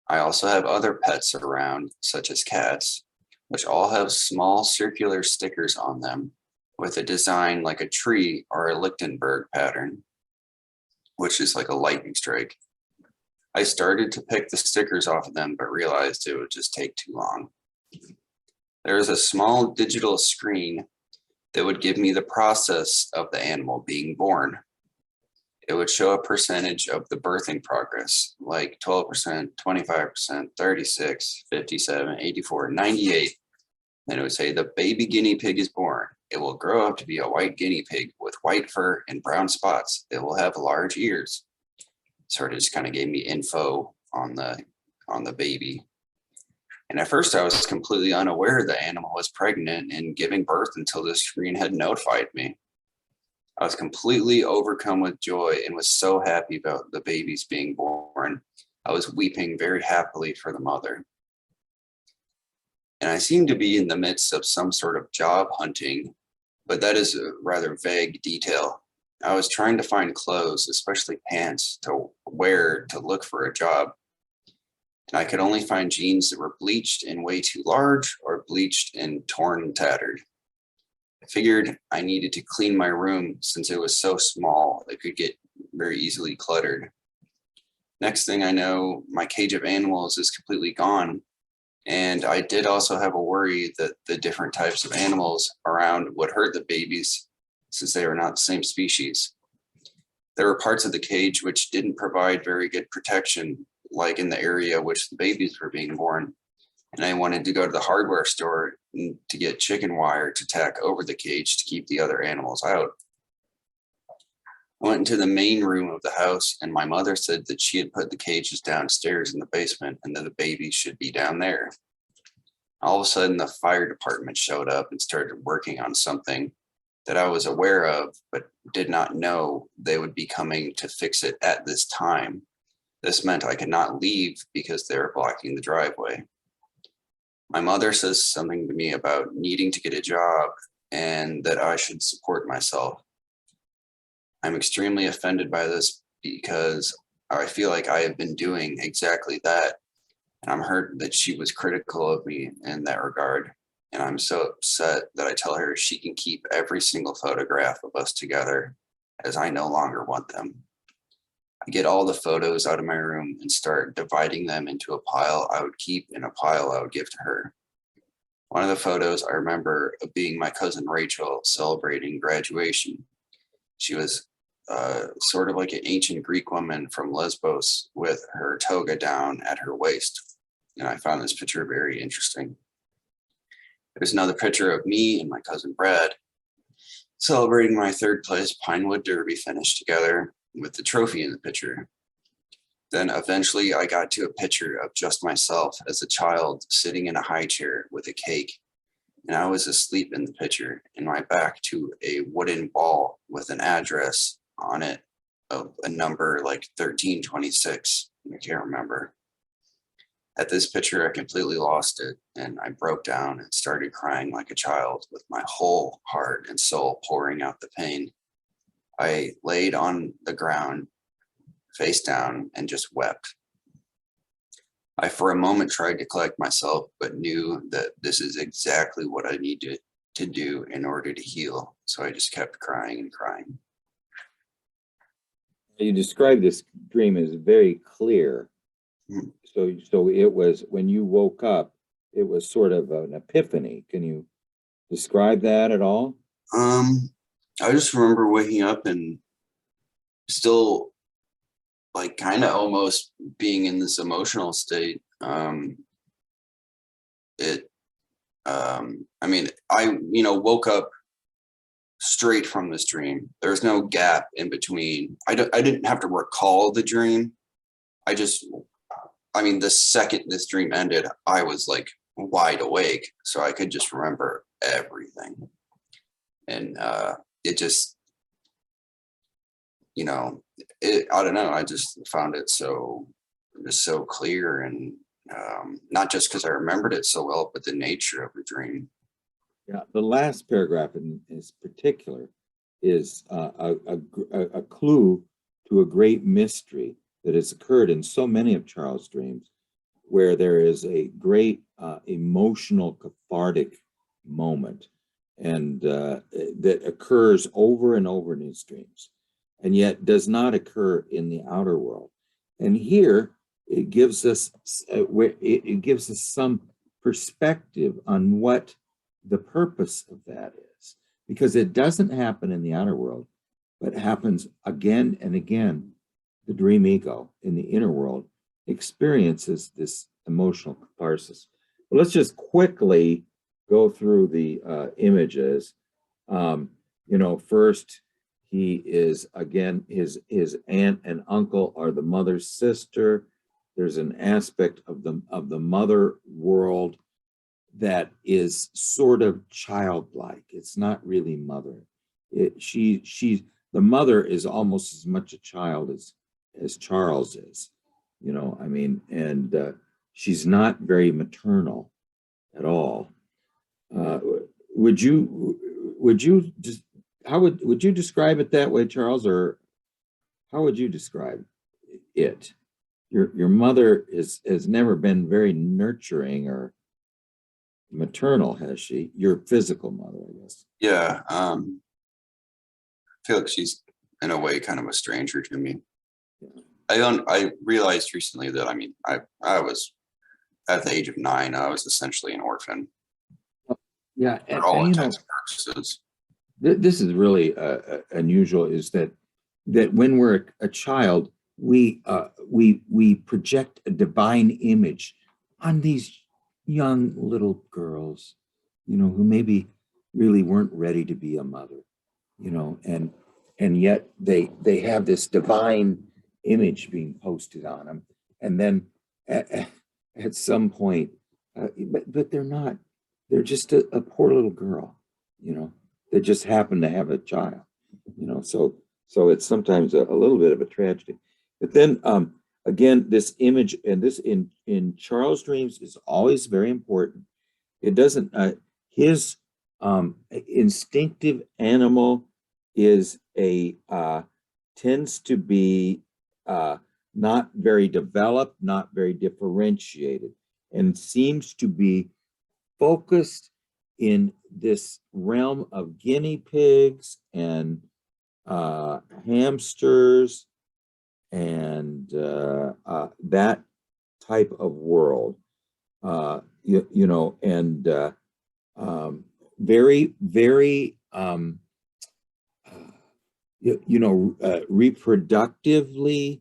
I also have other pets around, such as cats, which all have small circular stickers on them with a design like a tree or a Lichtenberg pattern, which is like a lightning strike. I started to pick the stickers off of them, but realized it would just take too long. There is a small digital screen that would give me the process of the animal being born. It would show a percentage of the birthing progress, like 12%, 25%, 36, 57, 84, 98. Then it would say the baby guinea pig is born. It will grow up to be a white guinea pig with white fur and brown spots. It will have large ears. Sort of just kind of gave me info on the baby. And at first I was completely unaware the animal was pregnant and giving birth until the screen had notified me. I was completely overcome with joy and was so happy about the babies being born. I was weeping very happily for the mother. And I seemed to be in the midst of some sort of job hunting, but that is a rather vague detail. I was trying to find clothes, especially pants, to wear to look for a job. And I could only find jeans that were bleached and way too large or bleached and torn and tattered. I figured I needed to clean my room since it was so small, it could get very easily cluttered. Next thing I know, my cage of animals is completely gone. And I did also have a worry that the different types of animals around would hurt the babies since they were not the same species. There were parts of the cage which didn't provide very good protection, like in the area which the babies were being born. And I wanted to go to the hardware store to get chicken wire to tack over the cage to keep the other animals out. I went into the main room of the house, and my mother said that she had put the cages downstairs in the basement and that the babies should be down there. All of a sudden, the fire department showed up and started working on something that I was aware of, but did not know they would be coming to fix it at this time. This meant I could not leave because they were blocking the driveway. My mother says something to me about needing to get a job and that I should support myself. I'm extremely offended by this because I feel like I have been doing exactly that. And I'm hurt that she was critical of me in that regard. And I'm so upset that I tell her she can keep every single photograph of us together, as I no longer want them. I get all the photos out of my room and start dividing them into a pile I would keep and a pile I would give to her. One of the photos I remember of being my cousin Rachel celebrating graduation. She was sort of like an ancient Greek woman from Lesbos with her toga down at her waist. And I found this picture very interesting. There's another picture of me and my cousin Brad celebrating my third place Pinewood Derby finish together with the trophy in the picture. Then eventually I got to a picture of just myself as a child sitting in a high chair with a cake. And I was asleep in the picture, and my back to a wooden ball with an address on it of a number like 1326. I can't remember. At this picture, I completely lost it, and I broke down and started crying like a child with my whole heart and soul pouring out the pain. I laid on the ground, face down, and just wept. I, for a moment, tried to collect myself, but knew that this is exactly what I needed to do in order to heal. So I just kept crying and crying. You described this dream as very clear. Mm-hmm. So it was, when you woke up, it was sort of an epiphany. Can you describe that at all? I just remember waking up and still like kind of almost being in this emotional state. I mean, I, woke up straight from this dream. There's no gap in between. I didn't have to recall the dream. The second this dream ended, I was like wide awake. So I could just remember everything. And it just, I don't know. I just found it so clear, and not just because I remembered it so well, but the nature of the dream. Yeah, the last paragraph in particular is a clue to a great mystery that has occurred in so many of Charles' dreams, where there is a great emotional cathartic moment, and that occurs over and over in his dreams, and yet does not occur in the outer world. And here it gives us some perspective on what the purpose of that is, because it doesn't happen in the outer world, but happens again and again. The dream ego in the inner world experiences this emotional catharsis. But let's just quickly go through the images. First, he is, again, his aunt and uncle are the mother's sister. There's an aspect of the mother world that is sort of childlike. It's not really mother. The mother is almost as much a child as Charles is, and she's not very maternal at all. Would you describe it that way, Charles, or how would you describe it? Your mother has never been very nurturing or maternal, has she? Your physical mother, I guess. Yeah. I feel like she's in a way kind of a stranger to me. Yeah. I realized recently that, I was at the age of 9, I was essentially an orphan. Yeah. For all intents and purposes. This is really unusual, is that when we're a child, we project a divine image on these young little girls, who maybe really weren't ready to be a mother, and yet they have this divine image being posted on them, and then at some point, but they're not. They're just a poor little girl, that just happened to have a child, so it's sometimes a little bit of a tragedy. But then again, this image, and this in Charles' dreams is always very important. It doesn't, his instinctive animal is tends to be not very developed, not very differentiated, and seems to be focused in this realm of guinea pigs and hamsters and that type of world, and very, very, reproductively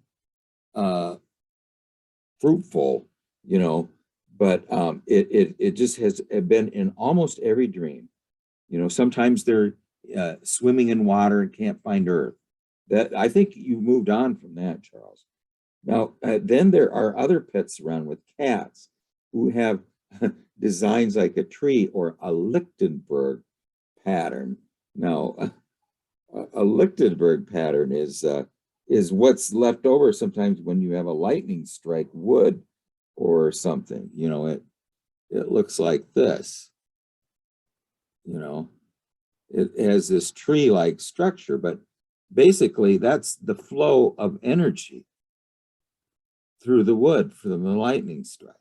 fruitful, but it just has been in almost every dream. Sometimes they're swimming in water and can't find earth. That, I think you moved on from that, Charles. Now, then there are other pets around with cats who have designs like a tree or a Lichtenberg pattern. Now, a Lichtenberg pattern is what's left over sometimes when you have a lightning strike wood or something. It looks like this. It has this tree-like structure, but basically that's the flow of energy through the wood from the lightning strike.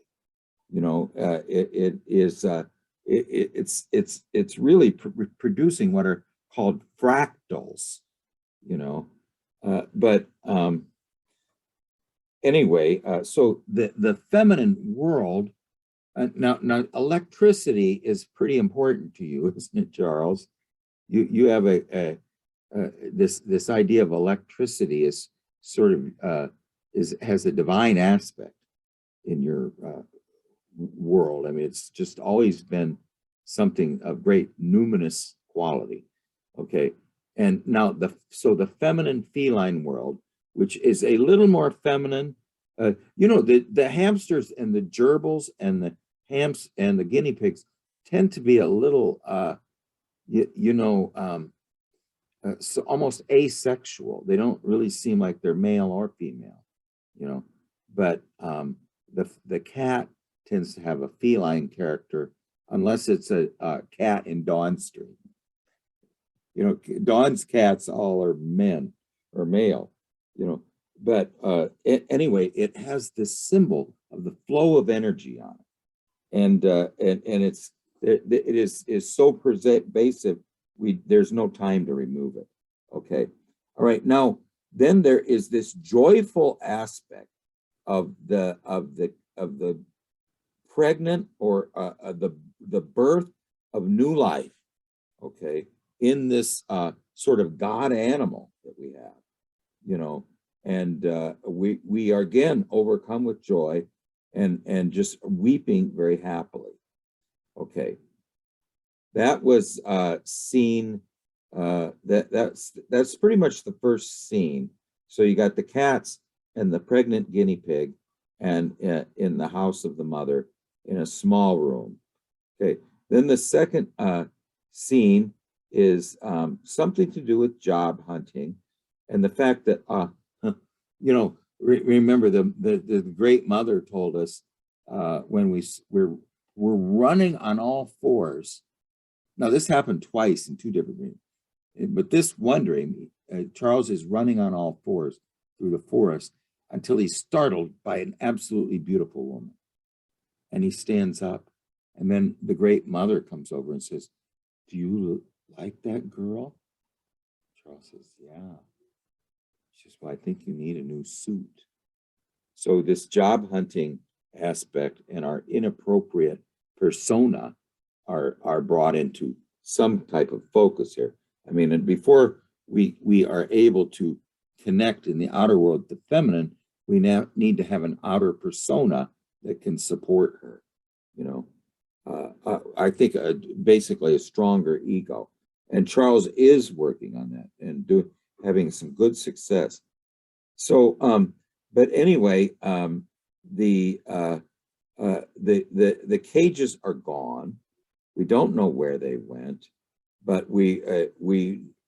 It's really producing what are called fractals. Anyway, so the feminine world. Now electricity is pretty important to you, isn't it, Charles? You have a this idea of electricity is sort of has a divine aspect in your world. I mean, it's just always been something of great numinous quality. Okay, and now the feminine feline world, which is a little more feminine. You know, the hamsters and the gerbils and the hams and the guinea pigs tend to be a little, so almost asexual. They don't really seem like they're male or female, you know. But the cat tends to have a feline character, unless it's a cat in Dawn's Stream. You know, Dawn's cats all are men or male, you know. But anyway, it has this symbol of the flow of energy on it, and it is so pervasive. There's no time to remove it. Okay, all right. Now then, there is this joyful aspect of the pregnant or the birth of new life. Okay, in this sort of God animal that we have, you know. And we are again overcome with joy and just weeping very happily. Okay, that was scene. That's pretty much the first scene. So you got the cats and the pregnant guinea pig, and in the house of the mother in a small room. Okay, then the second scene is something to do with job hunting, and the fact that you know, remember the great mother told us when we're running on all fours. Now this happened twice in two different dreams, but this one dream, Charles is running on all fours through the forest until he's startled by an absolutely beautiful woman, and he stands up, and then the great mother comes over and says, "Do you like that girl?" Charles says, "Yeah." She says, "Well, I think you need a new suit." So this job hunting aspect and our inappropriate persona are brought into some type of focus here. I mean, and before we are able to connect in the outer world with the feminine, we now need to have an outer persona that can support her. You know, I think basically a stronger ego, and Charles is working on that and having some good success. So, but anyway, the cages are gone. We don't know where they went, but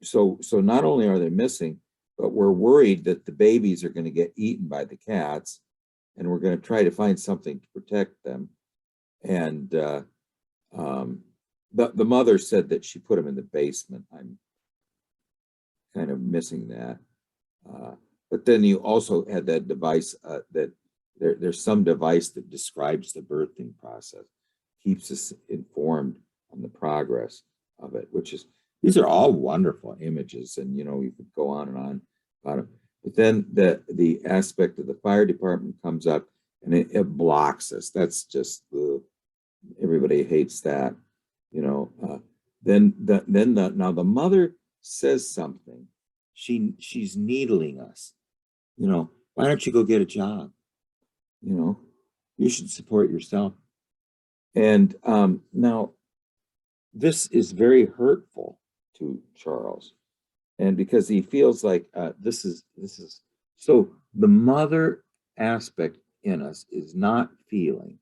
so not only are they missing, but we're worried that the babies are going to get eaten by the cats, and we're going to try to find something to protect them. And the mother said that she put them in the basement. I'm kind of missing that. But then you also had that device that there's some device that describes the birthing process, keeps us informed on the progress of it, which is, these are all wonderful images, and you know, you could go on and on about them. But then the aspect of the fire department comes up, and it blocks us. That's just everybody hates that, you know. Now the mother says something. She's needling us. You know, why don't you go get a job? You know, you should support yourself. And now this is very hurtful to Charles, and because he feels like this is so the mother aspect in us is not feeling.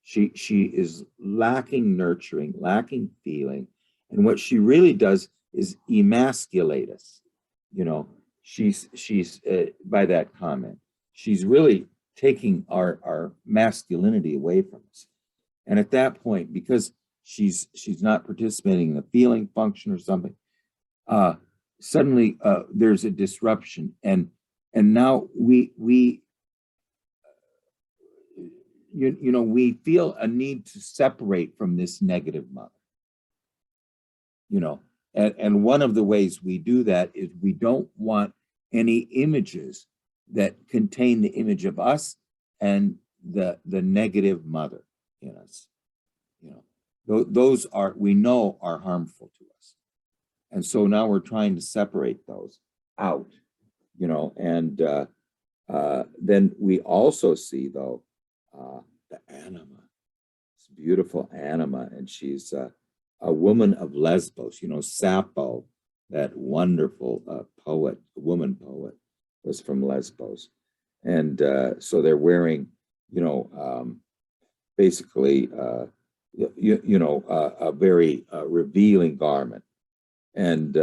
She is lacking nurturing, lacking feeling, and what she really does is emasculate us. You know, she's by that comment, she's really taking our masculinity away from us. And at that point, because she's not participating in the feeling function or something, suddenly there's a disruption, and now we feel a need to separate from this negative mother. You know, and one of the ways we do that is we don't want any images that contain the image of us and the negative mother in us. You know, those we know are harmful to us. And so now we're trying to separate those out, and then we also see, though, the anima, this beautiful anima, and she's a woman of Lesbos, Sappho, that wonderful poet, woman poet, was from Lesbos. And so they're wearing, basically, a very revealing garment. And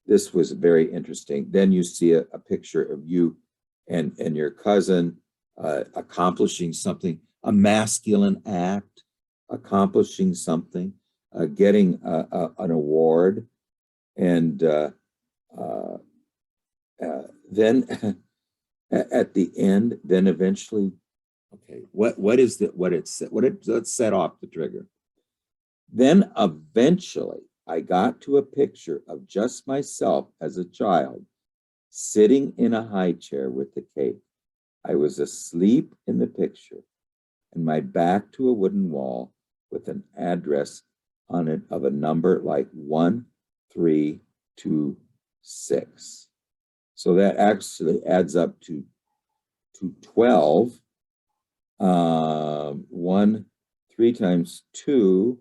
this was very interesting. Then you see a picture of you and your cousin accomplishing something, a masculine act, accomplishing something, getting an award. And then at the end, then eventually, okay, let's set off the trigger. Then eventually I got to a picture of just myself as a child sitting in a high chair with the cake. I was asleep in the picture and my back to a wooden wall with an address on it of a number like 1326. So that actually adds up to 12. 3 times 2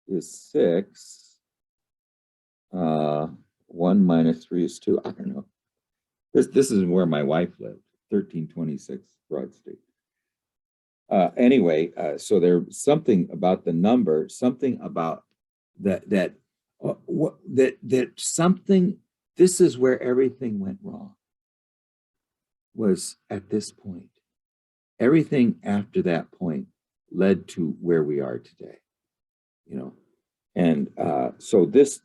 is 6. 1 minus 3 is 2. I don't know. This is where my wife lived, 1326 Broad Street. Anyway, so there's something about the number, something about that something. This is where everything went wrong. Was at this point. Everything after that point led to where we are today. And so this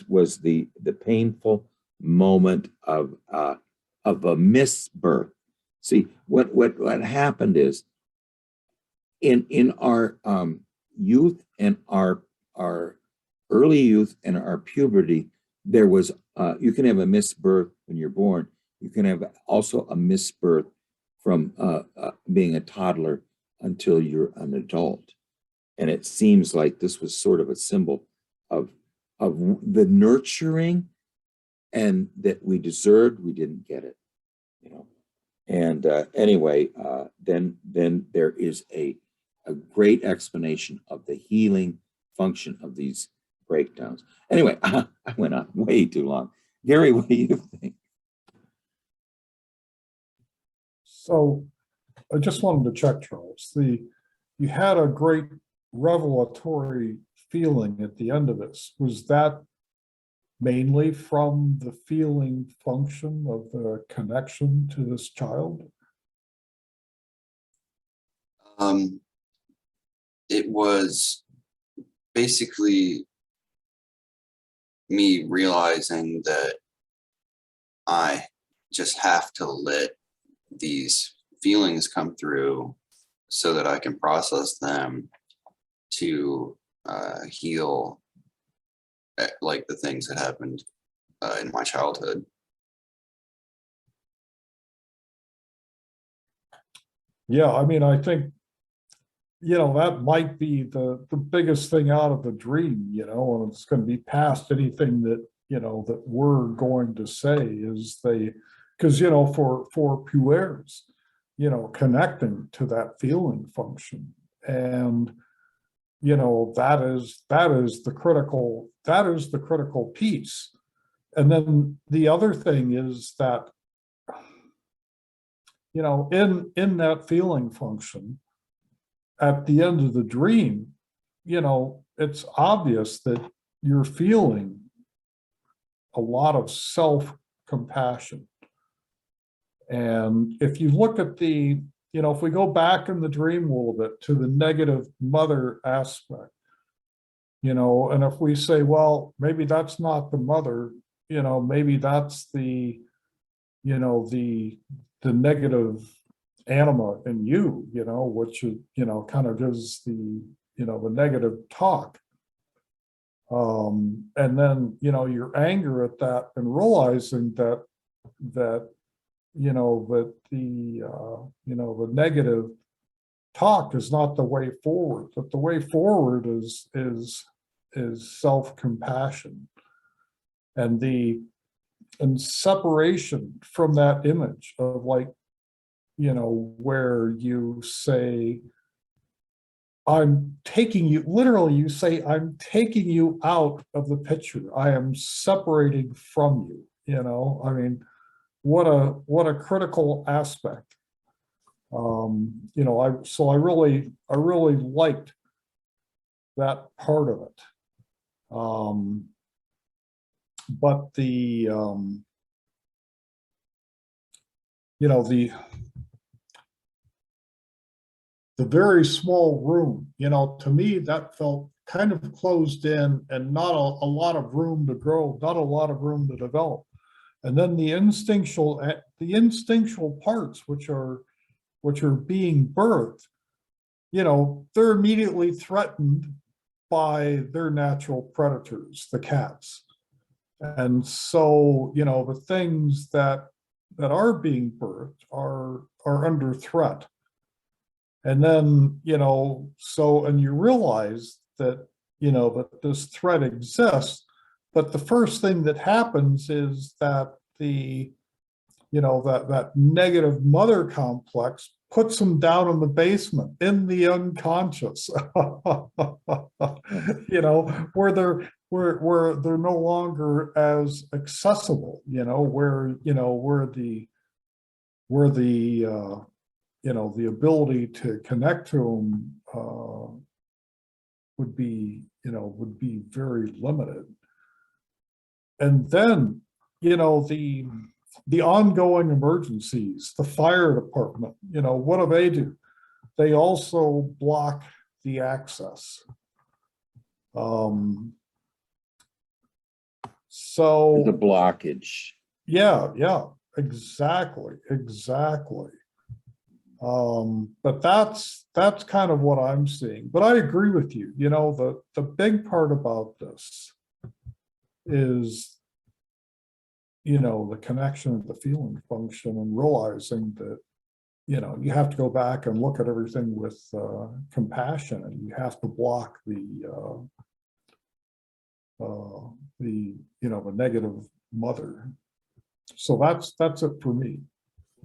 was the painful moment of a misbirth. See, what happened is in our youth and our early youth and our puberty, there was you can have a misbirth when you're born. You can have also a misbirth from being a toddler until you're an adult. And it seems like this was sort of a symbol of the nurturing and that we deserved, we didn't get it, And anyway, then there is a great explanation of the healing function of these breakdowns. Anyway, I went on way too long. Gary, what do you think? So I just wanted to check, Charles. You had a great revelatory feeling at the end of this. Was that mainly from the feeling function of the connection to this child? It was basically me realizing that I just have to let these feelings come through so that I can process them to heal like the things that happened in my childhood. Yeah, I mean, I think, that might be the biggest thing out of the dream, and it's going to be past anything that, that we're going to say is because, for puers, connecting to that feeling function. And, that is the critical piece. And then the other thing is that, in that feeling function, at the end of the dream, it's obvious that you're feeling a lot of self-compassion. And if you look at if we go back in the dream a little bit to the negative mother aspect, and if we say, well, maybe that's not the mother, maybe that's the negative anima in you, which, kind of gives the negative talk. And then, your anger at that and realizing that the negative talk is not the way forward, that the way forward is self-compassion. and separation from that image of, like, you know, where you say, I'm taking you, literally you say, I'm taking you out of the picture. I am separating from you, you know, I mean, what a critical aspect. You know, I really liked that part of it. But the, you know, the very small room, you know, to me, that felt kind of closed in and not a lot of room to grow, not a lot of room to develop. And then the instinctual parts, which are being birthed, you know, they're immediately threatened by their natural predators, the cats. And so, you know, the things that are being birthed are under threat. And then, you know, so, and you realize that, you know, that this threat exists, but the first thing that happens is that the, you know, that negative mother complex puts them down in the basement, in the unconscious, you know, where they're no longer as accessible, you know, where the you know, the ability to connect to them would be very limited. And then, you know, the ongoing emergencies, the fire department, you know, what do they do? They also block the access. So The blockage. yeah, exactly. But that's kind of what I'm seeing. But I agree with you. You know, the big part about this is, you know, the connection of the feeling function and realizing that, you know, you have to go back and look at everything with compassion, and you have to block the you know, the negative mother. So that's it for me.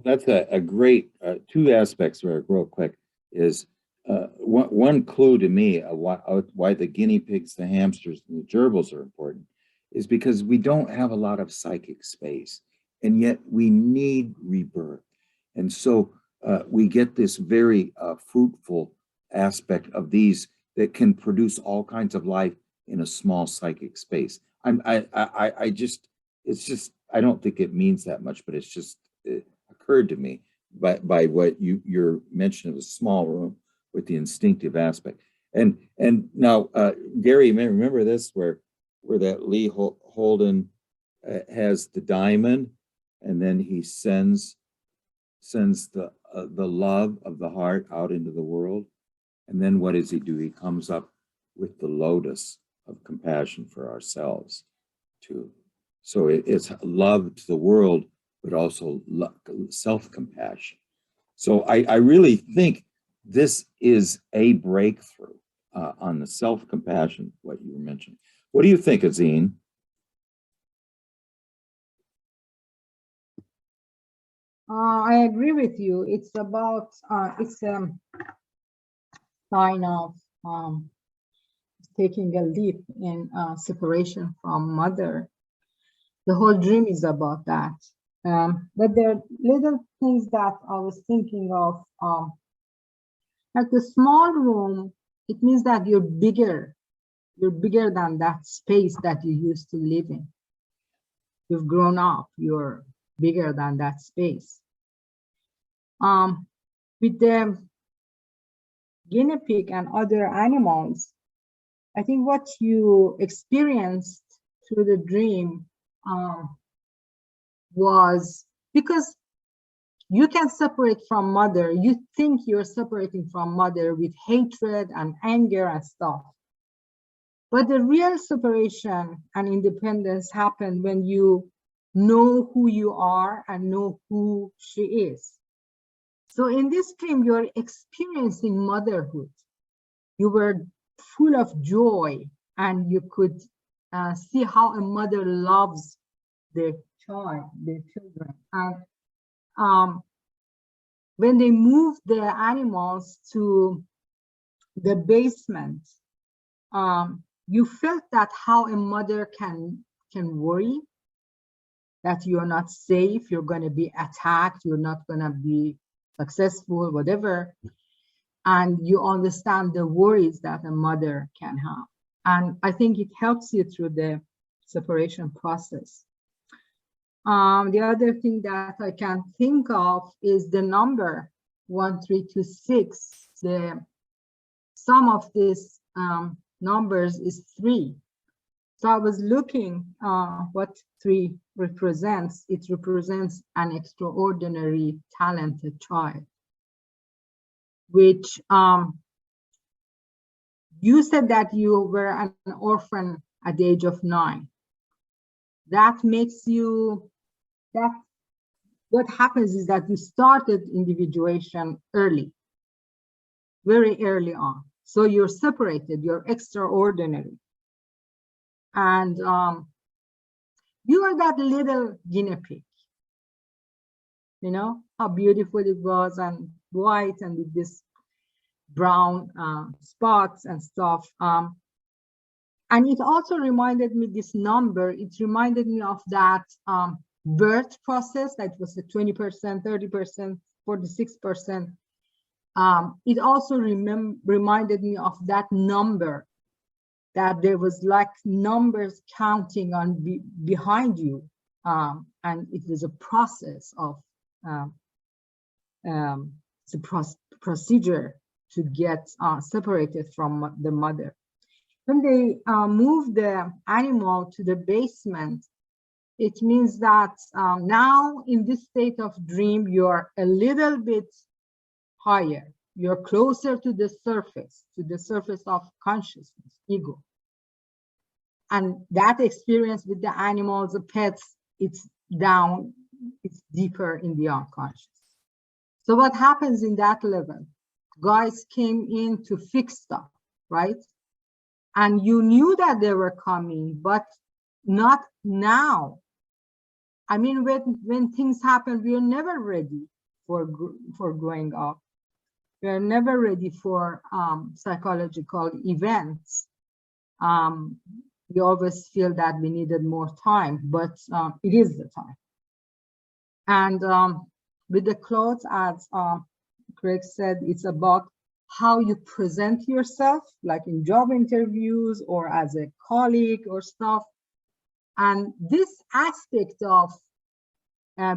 That's a great two aspects real quick is one clue to me of why the guinea pigs, the hamsters, and the gerbils are important is because we don't have a lot of psychic space, and yet we need rebirth. And so we get this very fruitful aspect of these that can produce all kinds of life in a small psychic space. I don't think it means that much, but it's just occurred to me by what you're mentioning of a small room with the instinctive aspect. And now Gary, you may remember this where that Lee Holden has the diamond, and then he sends the love of the heart out into the world. And then what does he do? He comes up with the lotus of compassion for ourselves too. So it's love to the world, but also self-compassion. So I really think this is a breakthrough on the self-compassion, what you were mentioning. What do you think, Azine? I agree with you. It's about, it's a sign of taking a leap in separation from mother. The whole dream is about that. But there are little things that I was thinking of. Like the small room, it means that you're bigger. You're bigger than that space that you used to live in. You've grown up. You're bigger than that space. With the guinea pig and other animals, I think what you experienced through the dream was because you can separate from mother. You think you're separating from mother with hatred and anger and stuff. But the real separation and independence happen when you know who you are and know who she is. So in this dream, you're experiencing motherhood. You were full of joy and you could see how a mother loves their child, their children. And when they moved the animals to the basement, you felt that how a mother can worry that you're not safe, you're going to be attacked, you're not going to be successful, whatever. And you understand the worries that a mother can have. And I think it helps you through the separation process. The other thing that I can think of is the number 1326. The sum of these numbers is 3. So I was looking what 3 represents. It represents an extraordinary, talented child, which you said that you were an orphan at the age of 9. That makes you, that what happens is that you started individuation early, very early on. So you're separated, you're extraordinary. And you are that little guinea pig. You know, how beautiful it was, and white and with this brown spots and stuff. And it also reminded me, this number, it reminded me of that birth process that was the 20%, 30%, 46%. It also reminded me of that number, that there was like numbers counting on behind you. And it was a process of the procedure to get separated from the mother. When they move the animal to the basement, it means that now in this state of dream, you're a little bit higher. You're closer to the surface of consciousness, ego. And that experience with the animals, the pets, it's down, it's deeper in the unconscious. So what happens in that level? Guys came in to fix stuff, right? And you knew that they were coming, but not now. I mean, when things happen, we are never ready for growing up. We are never ready for psychological events. We always feel that we needed more time, but it is the time. And with the clothes, as Craig said, it's about how you present yourself, like in job interviews or as a colleague or stuff. And this aspect of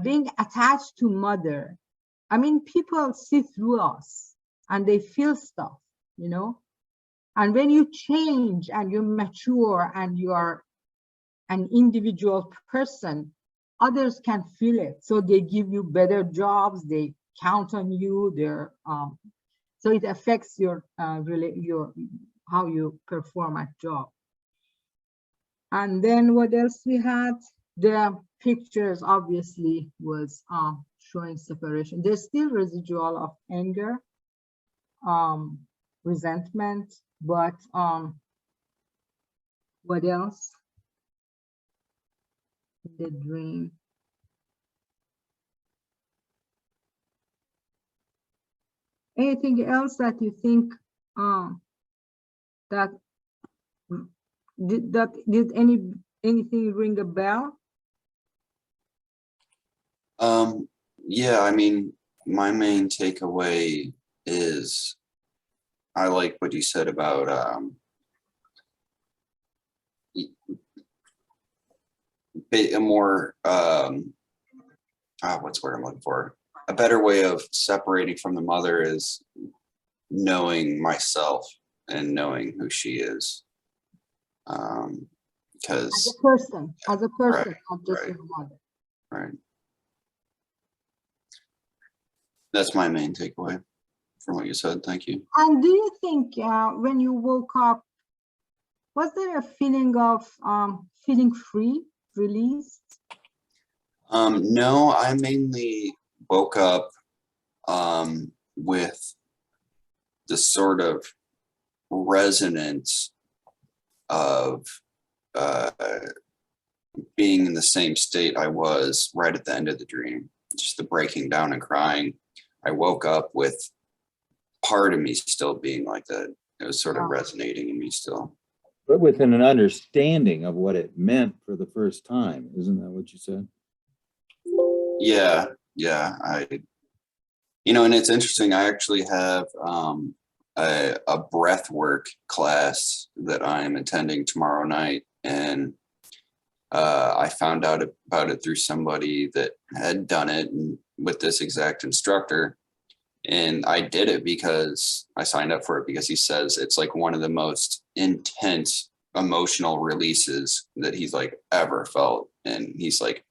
being attached to mother, I mean, people see through us and they feel stuff, you know? And when you change and you mature and you are an individual person, others can feel it. So they give you better jobs, they count on you, they're, so it affects your how you perform at job. And then what else we had? The pictures obviously was showing separation. There's still residual of anger, resentment, but what else? The dream. Anything else that you think that did anything ring a bell? Yeah, I mean, my main takeaway is I like what you said about a more what's the word I'm looking for? A better way of separating from the mother is knowing myself and knowing who she is. Because as a person, right, not just your mother. Right. That's my main takeaway from what you said. Thank you. And do you think when you woke up, was there a feeling of feeling free, released? No, I mainly woke up with the sort of resonance of uh, being in the same state I was right at the end of the dream, just the breaking down and crying. I woke up with part of me still being like that. It was sort of resonating in me still. But with an understanding of what it meant for the first time. Isn't that what you said? Yeah, yeah. And it's interesting. I actually have a breath work class that I'm attending tomorrow night, and I found out about it through somebody that had done it with this exact instructor. And I did it because I signed up for it because he says it's like one of the most intense emotional releases that he's like ever felt. And he's like,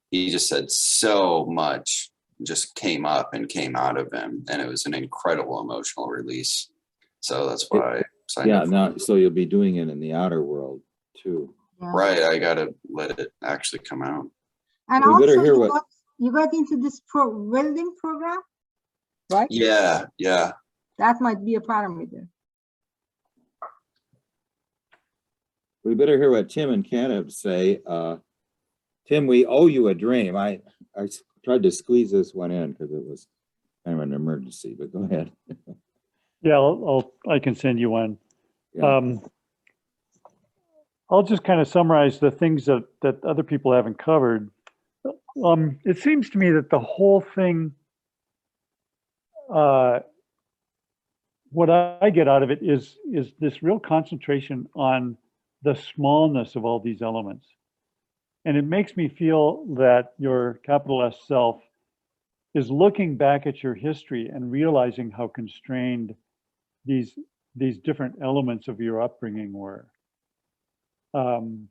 he just said so much just came up and came out of him. And it was an incredible emotional release. So that's why I signed up. Now, so you'll be doing it in the outer world too. Yeah. Right. I got to let it actually come out. And We better also hear you got into this welding program, right? Yeah. Yeah. That might be a parameter. We better hear what Tim and Kat have to say. Tim, we owe you a dream. I tried to squeeze this one in because it was kind of an emergency, but go ahead. Yeah, I can send you one. Yeah. I'll just kind of summarize the things that other people haven't covered. It seems to me that the whole thing, what I get out of it is this real concentration on the smallness of all these elements. And it makes me feel that your capital S self is looking back at your history and realizing how constrained these different elements of your upbringing were. And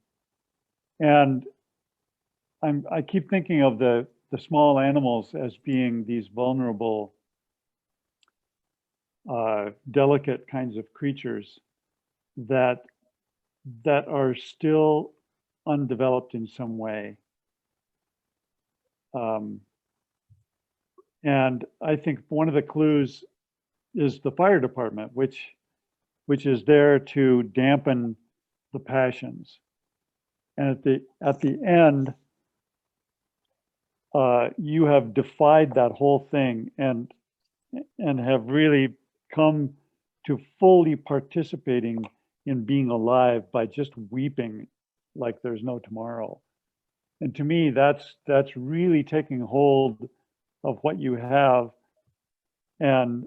I keep thinking of the small animals as being these vulnerable, delicate kinds of creatures that are still undeveloped in some way. And I think one of the clues is the fire department, which is there to dampen the passions. And at the end, you have defied that whole thing and have really come to fully participating in being alive by just weeping like there's no tomorrow. And to me, that's really taking hold of what you have and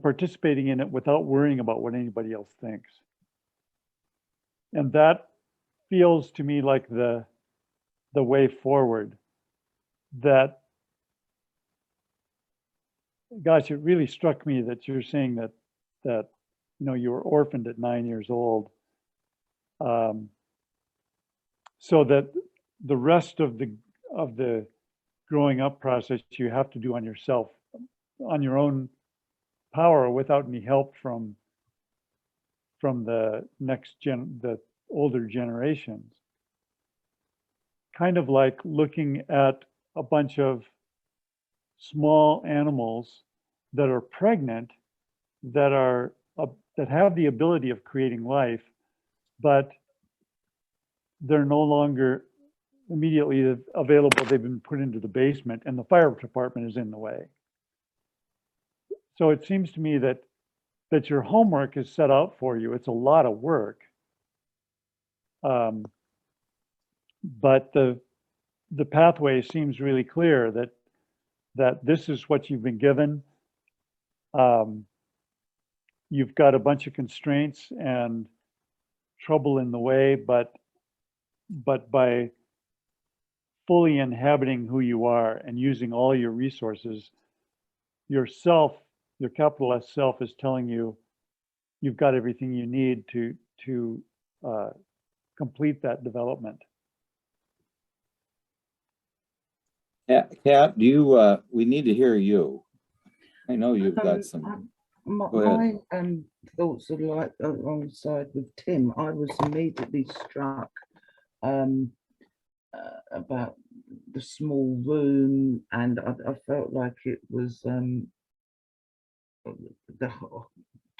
participating in it without worrying about what anybody else thinks. And that feels to me like the way forward. That, gosh, it really struck me that you're saying that you were orphaned at 9 years old, so that the rest of the growing up process you have to do on yourself, on your own power, without any help from the the older generations. Kind of like looking at a bunch of small animals that are pregnant, that have the ability of creating life, but they're no longer immediately available. They've been put into the basement and the fire department is in the way. So it seems to me that your homework is set out for you. It's a lot of work. But the pathway seems really clear that this is what you've been given. You've got a bunch of constraints and trouble in the way, but by fully inhabiting who you are and using all your resources, yourself, your capital S self, is telling you you've got everything you need to complete that development. Kat, we need to hear you. I know you've got some. My thoughts are like alongside with Tim. I was immediately struck about the small room, and I felt like it was the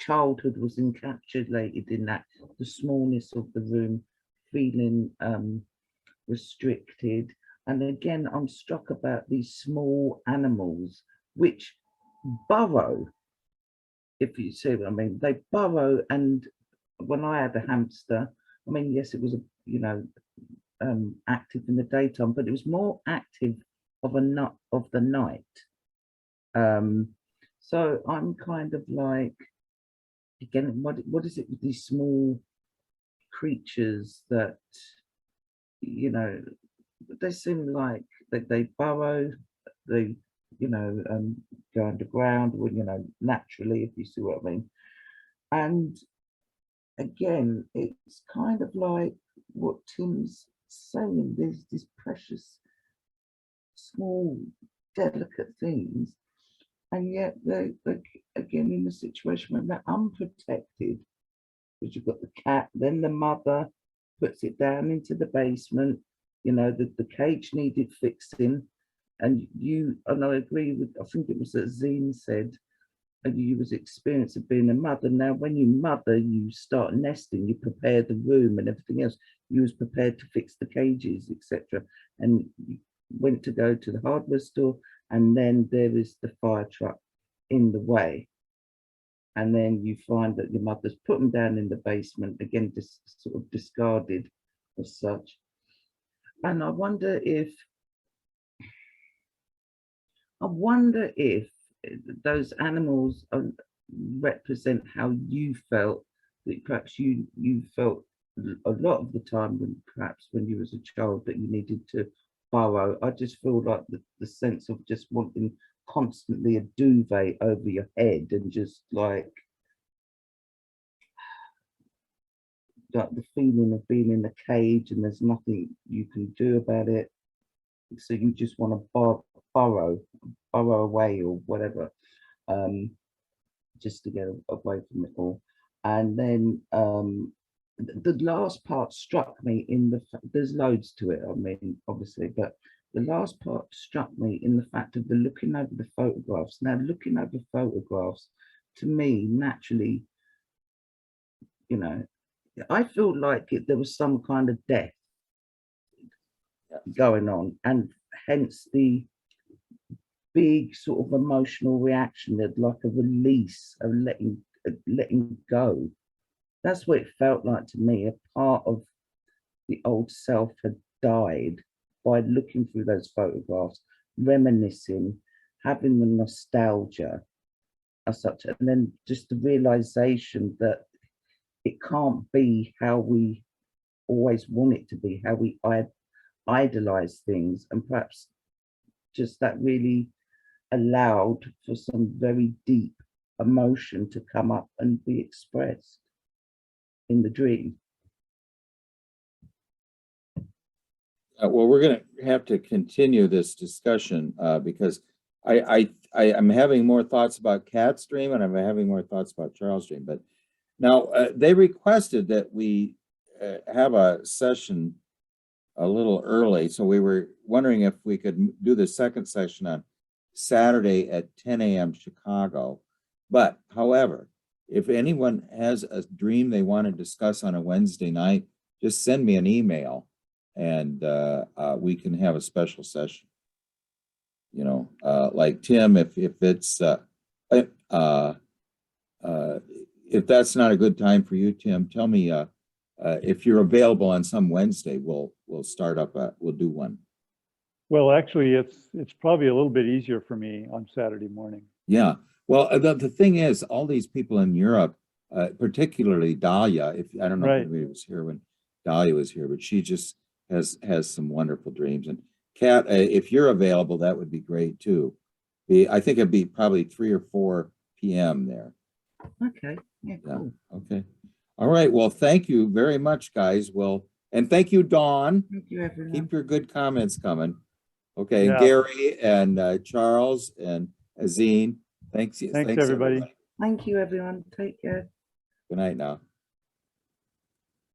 childhood was encapsulated in that, the smallness of the room, feeling restricted. And again, I'm struck about these small animals which burrow, if you see what I mean. They burrow, and when I had a hamster, I mean, yes, it was active in the daytime, but it was more active of the night. So I'm kind of like, again, what is it with these small creatures that, they seem like they burrow, they, go underground, naturally, if you see what I mean. And again, it's kind of like what Tim's saying, there's these precious, small, delicate things, and yet they're again in a situation where they're unprotected, because you've got the cat, then the mother puts it down into the basement, the cage needed fixing, and I agree with, I think it was that Zine said, you was experience of being a mother. Now, when you mother, you start nesting, you prepare the room and everything else. You was prepared to fix the cages, etc. And you went to go to the hardware store, and then there is the fire truck in the way. And then you find that your mother's put them down in the basement, again, just sort of discarded as such. And I wonder if those animals represent how you felt, that perhaps you felt a lot of the time, when you was a child, that you needed to burrow. I just feel like the sense of just wanting constantly a duvet over your head, and just like the feeling of being in a cage and there's nothing you can do about it. So you just want to burrow away or whatever, just to get away from it all. And then the last part struck me there's loads to it, I mean, obviously, but the last part struck me in the fact of the looking over the photographs. Now, looking over photographs, to me, naturally, I feel like there was some kind of death going on, and hence the big sort of emotional reaction, that like a release, of letting go. That's what it felt like to me. A part of the old self had died by looking through those photographs, reminiscing, having the nostalgia as such, and then just the realization that it can't be how we always want it to be, how we idolize things, and perhaps just that really allowed for some very deep emotion to come up and be expressed in the dream. Well, we're going to have to continue this discussion because I'm having more thoughts about Kat's dream, and I'm having more thoughts about Charles' dream. But now they requested that we have a session a little early, so we were wondering if we could do the second session on Saturday at 10 a.m. Chicago. But however, if anyone has a dream they want to discuss on a Wednesday night, just send me an email, and we can have a special session. Like Tim, if it's if that's not a good time for you, Tim, tell me if you're available on some Wednesday. We'll start up. We'll do one. Well, actually, it's probably a little bit easier for me on Saturday morning. Yeah. Well, the thing is, all these people in Europe, particularly Dahlia, I don't know if anybody was here when Dahlia was here, but she just has some wonderful dreams. And Kat, if you're available, that would be great too. I think it'd be probably 3 or 4 p.m. there. Okay. Yeah, cool. Yeah. Okay. All right. Well, thank you very much, guys. Well, and thank you, Dawn. Thank you, everyone. Keep your good comments coming. Okay. Yeah. Gary and Charles and Azine. Thanks, Thanks, everybody. Thank you, everyone. Take care. Good night now.